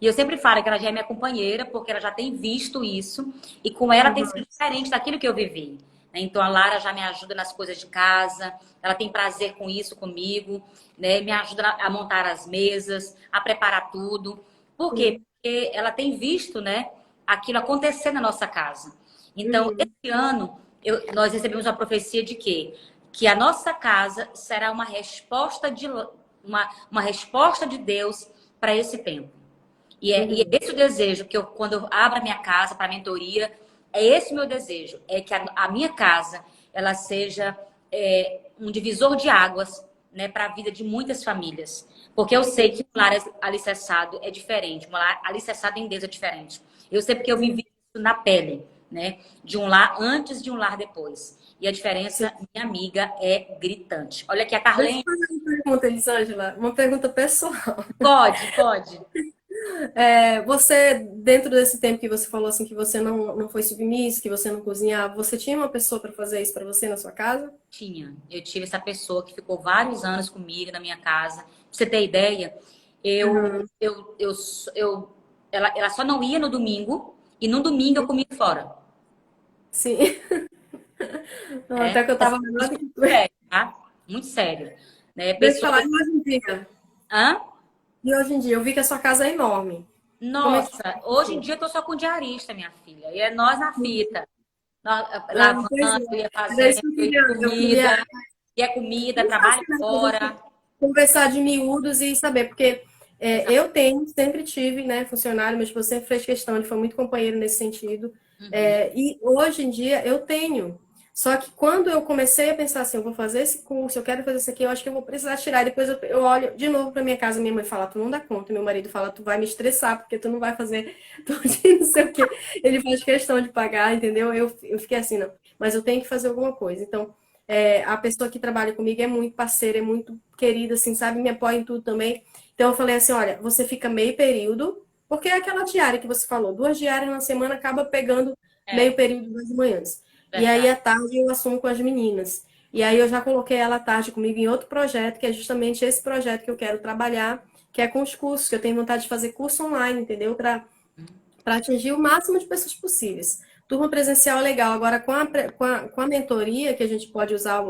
E eu sempre falo que ela já é minha companheira, porque ela já tem visto isso, e com ela tem sido
Uhum.
diferente daquilo que eu vivi, né? Então a Lara já me ajuda nas coisas de casa, ela tem prazer com isso comigo, né? Me ajuda a montar as mesas, a preparar tudo. Por quê?
Sim.
Porque ela tem visto, né, aquilo acontecer na nossa casa. Então,
Uhum.
esse ano, nós recebemos uma profecia de quê? Que a nossa casa será uma resposta de Deus para esse tempo. E é
Uhum.
esse o desejo que quando eu abro a minha casa para a mentoria, é esse o meu desejo, é que a minha casa ela seja um divisor de águas, né, para a vida de muitas famílias. Porque eu sei que um lar alicerçado é diferente, um lar alicerçado em Deus é diferente. Eu sei porque eu vivi isso na pele, né, de um lar antes de um lar depois. E a
Sim.
diferença, minha amiga, é gritante. Olha aqui a
Deixa eu
Carlene.
fazer uma pergunta, Elisângela, uma pergunta pessoal.
Pode, pode.
Você, dentro desse tempo que você falou assim, que você não foi submissa, que você não cozinhava, você tinha uma pessoa para fazer isso para você na sua casa?
Tinha. Eu tive essa pessoa que ficou vários anos comigo na minha casa. Pra você ter ideia, eu,
Uhum.
eu, eu, eu, ela só não ia no domingo e no domingo eu comia fora.
Sim. Não,
Né?
até que eu
Assim,
estava
muito
melhor do que tu.
sério, tá? Muito sério. Né?
Deixa eu
Pessoas.
falar, e hoje em dia?
Hã?
E hoje em dia, eu vi que a sua casa é enorme. Como é que
Nossa, hoje em
ficou?
dia eu tô só com diarista, minha filha. E é nós na fita. Nós,
Ah, pois
lavando, ia
é. Era isso
fazendo,
que
e
eu queria
comida, e é comida,
muito
trabalho
fácil, né, pra gente
fora.
conversar de miúdos e saber, porque
Exato.
eu sempre tive, né, funcionário, meu esposo sempre fez questão, ele foi muito companheiro nesse sentido.
Uhum.
E hoje em dia eu tenho. Só que quando eu comecei a pensar assim, eu vou fazer esse curso, eu quero fazer isso aqui, eu acho que eu vou precisar tirar. Depois eu olho de novo para minha casa, minha mãe fala, tu não dá conta. Meu marido fala, tu vai me estressar, porque tu não vai fazer tudo isso, não sei o quê. Ele faz questão de pagar, entendeu? Eu fiquei assim, não. Mas eu tenho que fazer alguma coisa. Então, a pessoa que trabalha comigo é muito parceira, é muito querida, assim, sabe? Me apoia em tudo também. Então eu falei assim, olha, você fica meio período, porque é aquela diária que você falou, 2 diárias na semana acaba pegando meio
É,
período das manhãs. E aí
verdade.
à tarde eu assumo com as meninas. E aí eu já coloquei ela à tarde comigo em outro projeto, que é justamente esse projeto que eu quero trabalhar, que é com os cursos, que eu tenho vontade de fazer curso online, entendeu? Para atingir o máximo de pessoas possíveis. Turma presencial é legal, agora com a mentoria, que a gente pode usar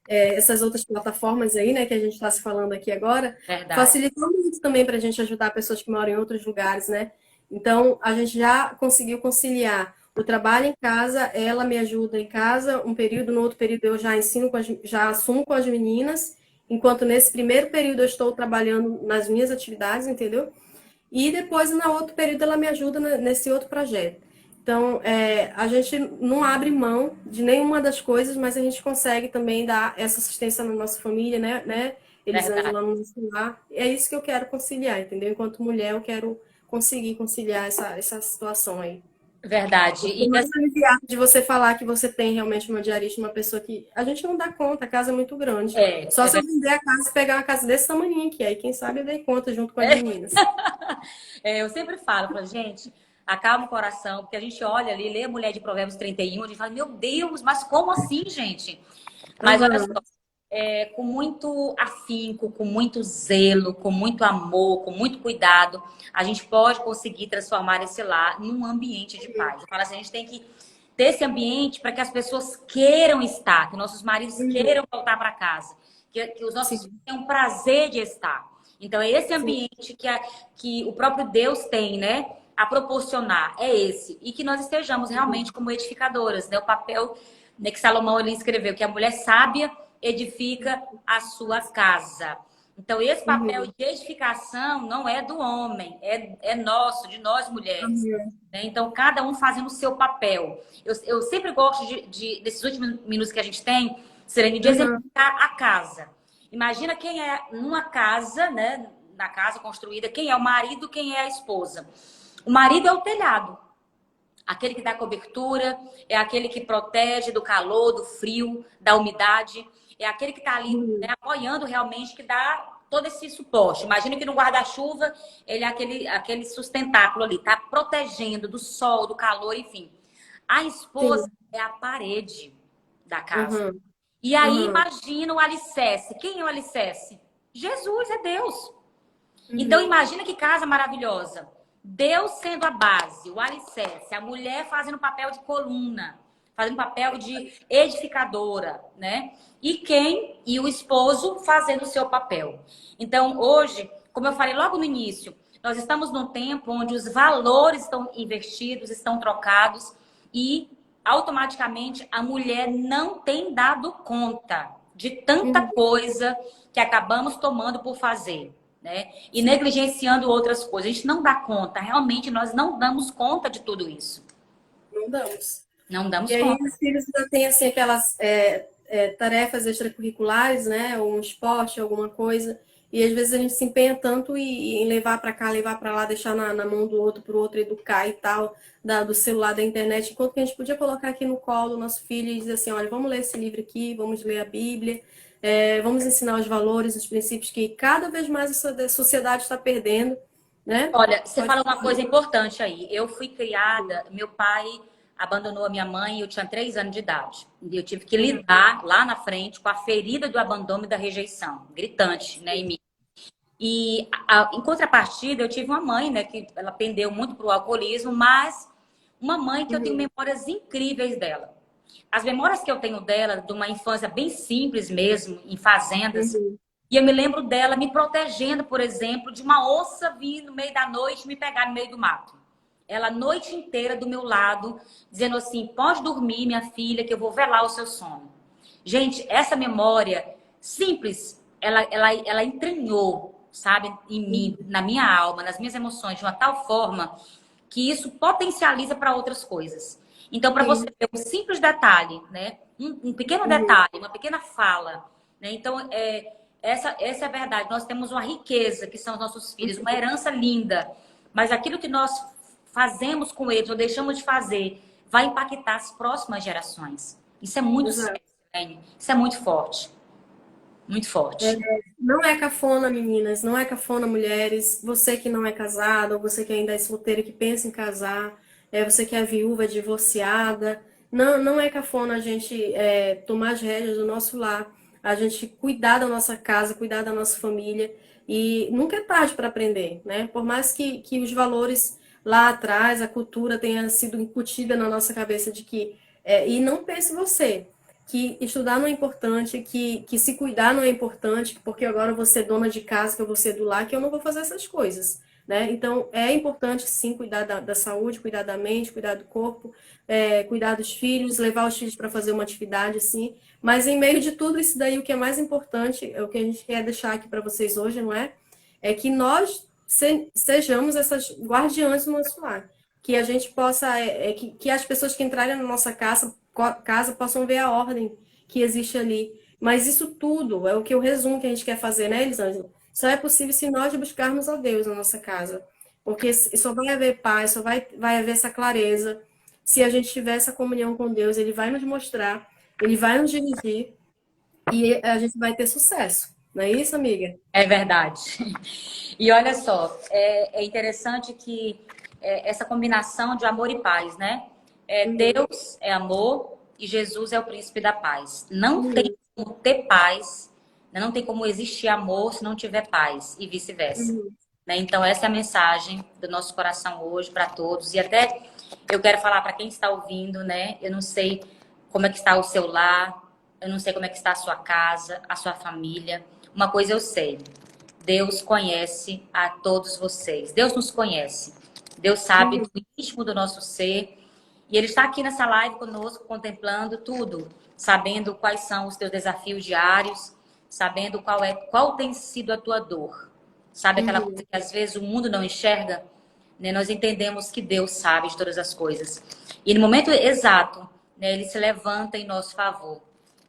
essas outras plataformas aí, né, que a gente está se falando aqui agora,
Verdade.
facilita muito também para a gente ajudar pessoas que moram em outros lugares, né? Então, a gente já conseguiu conciliar o trabalho em casa, ela me ajuda em casa, um período, no outro período eu já ensino, já assumo com as meninas, enquanto nesse primeiro período eu estou trabalhando nas minhas atividades, entendeu? E depois, no outro período, ela me ajuda nesse outro projeto. Então, a gente não abre mão de nenhuma das coisas, mas a gente consegue também dar essa assistência na nossa família, né?
Verdade.
Elisângela, no nosso lar. É isso que eu quero conciliar, entendeu? Enquanto mulher, eu quero conseguir conciliar essa situação aí.
Verdade.
Eu
E
fico mais aliviada de você falar que você tem realmente uma diarista, uma pessoa que a gente não dá conta, a casa é muito grande. Só
é
se eu
verdade.
vender a casa e pegar uma casa desse tamanho aqui, aí quem sabe eu dei conta junto com as meninas.
Eu sempre falo, gente, acalma o coração, porque a gente olha ali, lê a mulher de Provérbios 31, a gente fala, meu Deus, mas como assim, gente? Mas olha só,
Aham.
com muito afinco, com muito zelo, com muito amor, com muito cuidado, a gente pode conseguir transformar esse lar num ambiente de paz. Eu falo assim, a gente tem que ter esse ambiente para que as pessoas queiram estar, que nossos maridos
Uhum.
queiram voltar para casa, que os nossos filhos
Sim,
tenham prazer de estar. Então, é esse
sim.
ambiente que o próprio Deus tem, né? A proporcionar, é esse. E que nós estejamos realmente como edificadoras, né? O papel, né, que Salomão ele escreveu, que a mulher sábia edifica a sua casa. Então, esse papel
Uhum.
de edificação não é do homem, é nosso, de nós mulheres.
Uhum.
Né? Então, cada um fazendo o seu papel. Eu sempre gosto desses últimos minutos que a gente tem, Serene, de
Uhum.
exemplificar a casa. Imagina quem é numa casa, né? na casa construída, quem é o marido, quem é a esposa. O marido é o telhado. Aquele que dá cobertura, é aquele que protege do calor, do frio, da umidade. É aquele que está ali, né, apoiando realmente, que dá todo esse suporte. Imagina que no guarda-chuva, ele é aquele sustentáculo ali, está protegendo do sol, do calor, enfim. A esposa
Sim.
é a parede da casa.
Uhum.
E aí
Uhum.
imagina o alicerce. Quem é o alicerce? Jesus, é Deus. Então,
Uhum.
imagina que casa maravilhosa. Deus sendo a base, o alicerce, a mulher fazendo papel de coluna, fazendo papel de edificadora, né? E o esposo fazendo o seu papel. Então, hoje, como eu falei logo no início, nós estamos num tempo onde os valores estão invertidos, estão trocados e automaticamente a mulher não tem dado conta de tanta
Uhum.
coisa que acabamos tomando por fazer, né? E
Sim.
negligenciando outras coisas. A gente não dá conta, realmente nós não damos conta de tudo isso.
Não damos.
Não
E
damos
aí
conta.
os filhos ainda têm assim, aquelas tarefas extracurriculares, né? Ou um esporte, alguma coisa. E às vezes a gente se empenha tanto em levar para cá, levar para lá, deixar na mão do outro, para o outro educar e tal, do celular, da internet, enquanto que a gente podia colocar aqui no colo o nosso filho e dizer assim, olha, vamos ler esse livro aqui, vamos ler a Bíblia, vamos ensinar os valores, os princípios que cada vez mais a sociedade está perdendo, né?
Olha, você
Pode
fala uma
falar.
coisa importante aí. Eu fui criada, meu pai abandonou a minha mãe e eu tinha 3 anos de idade. E eu tive que
Uhum.
lidar lá na frente com a ferida do abandono e da rejeição, gritante, né, em mim. E em contrapartida, eu tive uma mãe, né, que ela pendeu muito para o alcoolismo, mas uma mãe que eu tenho
Uhum.
memórias incríveis dela. As memórias que eu tenho dela, de uma infância bem simples mesmo, em fazendas,
Uhum.
e eu me lembro dela me protegendo, por exemplo, de uma onça vir no meio da noite e me pegar no meio do mato. Ela a noite inteira do meu lado, dizendo assim: pode dormir, minha filha, que eu vou velar o seu sono. Gente, essa memória simples, ela entranhou, sabe, em mim, na minha alma, nas minhas emoções, de uma tal forma que isso potencializa para outras coisas. Então, para você
Sim.
ver um simples detalhe, né? Um pequeno
Uhum.
detalhe, uma pequena fala, né? Então, essa é a verdade. Nós temos uma riqueza, que são os nossos filhos, uma herança linda. Mas aquilo que nós fazemos com eles ou deixamos de fazer vai impactar as próximas gerações. Isso é muito sério,
Exato.
né? Isso é muito forte. Muito forte.
Não é cafona, meninas, não é cafona, mulheres. Você que não é casada, ou você que ainda é solteira, que pensa em casar, você que é viúva, divorciada. Não, não é cafona a gente tomar as rédeas do nosso lar, a gente cuidar da nossa casa, cuidar da nossa família. E nunca é tarde para aprender, né? Por mais que os valores lá atrás, a cultura tenha sido incutida na nossa cabeça de que. E não pense você que estudar não é importante, que se cuidar não é importante, porque agora eu vou ser dona de casa, que eu vou ser do lar, que eu não vou fazer essas coisas. Né? Então, é importante sim cuidar da saúde, cuidar da mente, cuidar do corpo, cuidar dos filhos, levar os filhos para fazer uma atividade, assim. Mas em meio de tudo isso daí, o que é mais importante, é o que a gente quer deixar aqui para vocês hoje, não é? É que nós sejamos essas guardiãs do nosso lar. Que a gente possa, que as pessoas que entrarem na nossa casa possam ver a ordem que existe ali. Mas isso tudo é o que o resumo que a gente quer fazer, né, Elisângela? Só é possível se nós buscarmos a Deus na nossa casa. Porque só vai haver paz, vai haver essa clareza. Se a gente tiver essa comunhão com Deus, Ele vai nos mostrar, Ele vai nos dirigir e a gente vai ter sucesso. Não é isso, amiga?
É verdade. E olha só, é interessante que essa combinação de amor e paz, né?
Uhum,
Deus é amor e Jesus é o príncipe da paz. Não tem
uhum,
como ter paz, né? Não tem como existir amor se não tiver paz e vice-versa.
uhum,
Né? Então, essa é a mensagem do nosso coração hoje para todos. E até eu quero falar para quem está ouvindo, né? Eu não sei como é que está o seu lar, eu não sei como é que está a sua casa, a sua família. Uma coisa eu sei, Deus conhece a todos vocês. Deus nos conhece. Deus sabe
uhum.
do íntimo do nosso ser. E Ele está aqui nessa live conosco, contemplando tudo, sabendo quais são os teus desafios diários, sabendo qual tem sido a tua dor. Sabe aquela coisa
Uhum.
que às vezes o mundo não enxerga? Né? Nós entendemos que Deus sabe de todas as coisas. E no momento exato, né, Ele se levanta em nosso favor.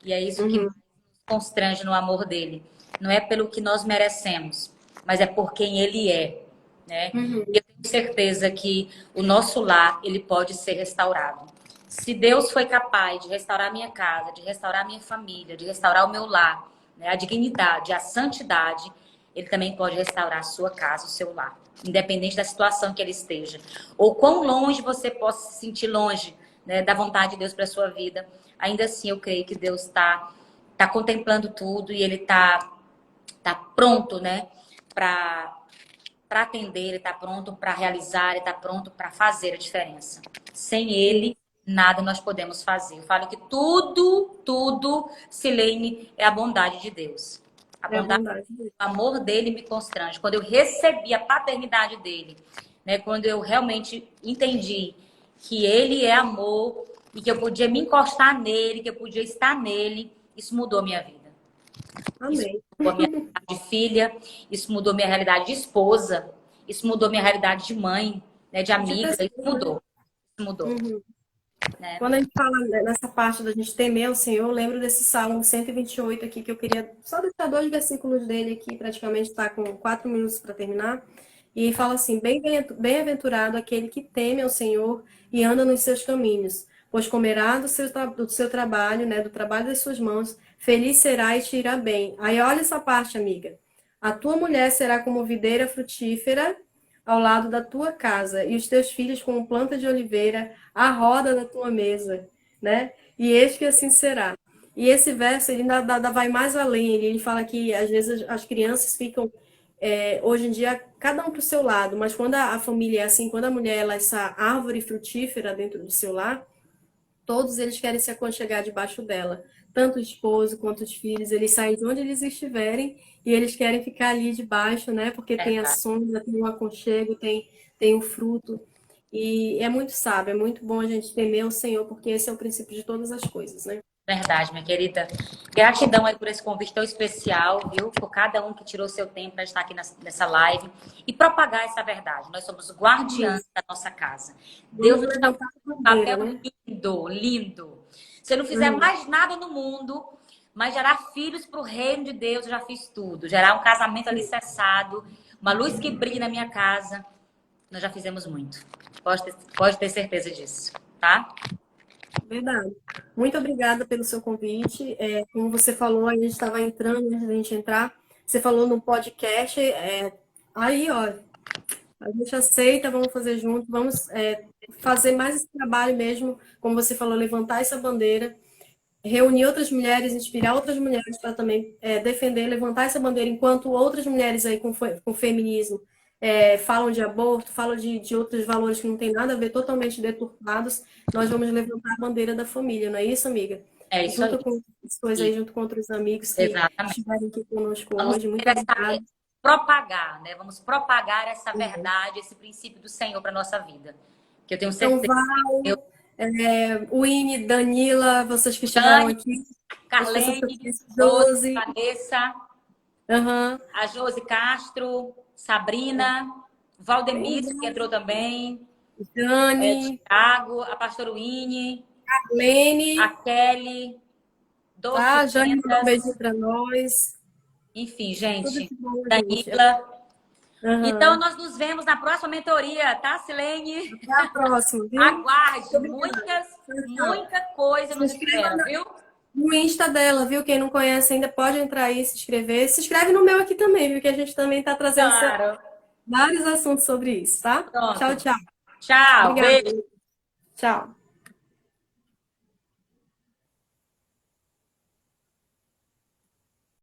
E é isso que nos
Uhum.
constrange no amor dele. Não é pelo que nós merecemos, mas é por quem Ele é, né?
Uhum.
E eu tenho certeza que o nosso lar, ele pode ser restaurado. Se Deus foi capaz de restaurar minha casa, de restaurar minha família, de restaurar o meu lar, né, a dignidade, a santidade, Ele também pode restaurar a sua casa, o seu lar, independente da situação que ele esteja. Ou quão longe você possa se sentir longe, né, da vontade de Deus para a sua vida. Ainda assim, eu creio que Deus tá contemplando tudo e Ele tá pronto, né, para atender, Ele está pronto para realizar, Ele está pronto para fazer a diferença. Sem Ele, nada nós podemos fazer. Eu falo que tudo, Silene, é a bondade de Deus. A
É a
bondade,
bondade
o
dele.
amor dele me constrange. Quando eu recebi a paternidade dele, né, quando eu realmente entendi que ele é amor e que eu podia me encostar nele, que eu podia estar nele, isso mudou minha vida. Isso
Amém.
mudou a minha realidade de filha, isso mudou minha realidade de esposa, isso mudou minha realidade de mãe, né, de
De
amiga,
pessoa, né?
isso mudou,
Uhum.
né?
Quando a gente fala nessa parte da gente temer o Senhor, eu lembro desse Salmo 128 aqui, que eu queria só deixar dois versículos dele aqui, praticamente está com 4 minutos para terminar. E fala assim: Bem-aventurado aquele que teme ao Senhor e anda nos seus caminhos, pois comerá do seu trabalho, né, do trabalho das suas mãos, feliz será e te irá bem. Aí olha essa parte, amiga. A tua mulher será como videira frutífera ao lado da tua casa, e os teus filhos como planta de oliveira à roda da tua mesa, né? E eis que assim será. E esse verso, ele ainda vai mais além, ele fala que às vezes as crianças ficam, hoje em dia, cada um para o seu lado, mas quando a família é assim, quando a mulher ela é essa árvore frutífera dentro do seu lar, todos eles querem se aconchegar debaixo dela. Tanto o esposo quanto os filhos, eles saem de onde eles estiverem e eles querem ficar ali debaixo, né? Porque tem a
Verdade,
sombra, tem o aconchego, tem o fruto. E é muito sábio, é muito bom a gente temer o Senhor, porque esse é o princípio de todas as coisas, né?
verdade, minha querida. Gratidão aí por esse convite tão especial, viu? Por cada um que tirou seu tempo para estar aqui nessa live e propagar essa verdade. Nós somos guardiãs da nossa casa. Deus
Vamos
nos dá
levantar a
um
bandeira,
papel
né?
lindo, lindo. Se eu não fizer
Uhum.
mais nada no mundo, mas gerar filhos para o reino de Deus, eu já fiz tudo. Gerar um casamento alicerçado, uma luz que brilhe na minha casa, nós já fizemos muito. Pode ter certeza disso, tá?
Verdade. Muito obrigada pelo seu convite. Como você falou, a gente estava entrando, antes da gente entrar, você falou no podcast. Aí, ó, a gente aceita, vamos fazer junto, vamos fazer mais esse trabalho mesmo, como você falou, levantar essa bandeira, reunir outras mulheres, inspirar outras mulheres para também defender, levantar essa bandeira, enquanto outras mulheres aí com feminismo falam de aborto, falam de outros valores que não tem nada a ver, totalmente deturpados, nós vamos levantar a bandeira da família, não é isso, amiga?
É isso aí.
Junto com as coisas aí, junto com outros amigos que
Exatamente.
estiveram aqui conosco
Vamos
hoje. Muito
ter
obrigada.
propagar, né? Vamos propagar essa verdade, esse princípio do Senhor para nossa vida. Que eu tenho
Então,
certeza. Eu,
Val, Winnie, Danila, vocês que estiveram
Dani,
aqui, as pessoas que eu
Carlene,
conheço,
Rose,
Josi,
Vanessa,
aham,
a Josi Castro, Sabrina, Valdemir, que entrou também,
Dani,
Thiago, a pastora Winnie, a
Lene,
Kelly, Doce
tá? Jane mandou um beijinho
Vendas,
para nós.
enfim,
Tudo
gente,
de bom, gente.
Danila. Então,
Aham.
nós nos vemos na próxima mentoria, tá, Silene?
Até a próxima, viu? Muito
Aguarde,
obrigada. Tchau, tchau.
muita coisa
Se
nos
inscreva
espera, viu?
no Insta dela, viu? Quem não conhece ainda pode entrar aí e se inscrever. Se inscreve no meu aqui também, viu? Que a gente também está trazendo
Claro.
vários assuntos sobre isso, tá? Tchau,
Pronto.
tchau.
Tchau,
Obrigada.
beijo.
Tchau.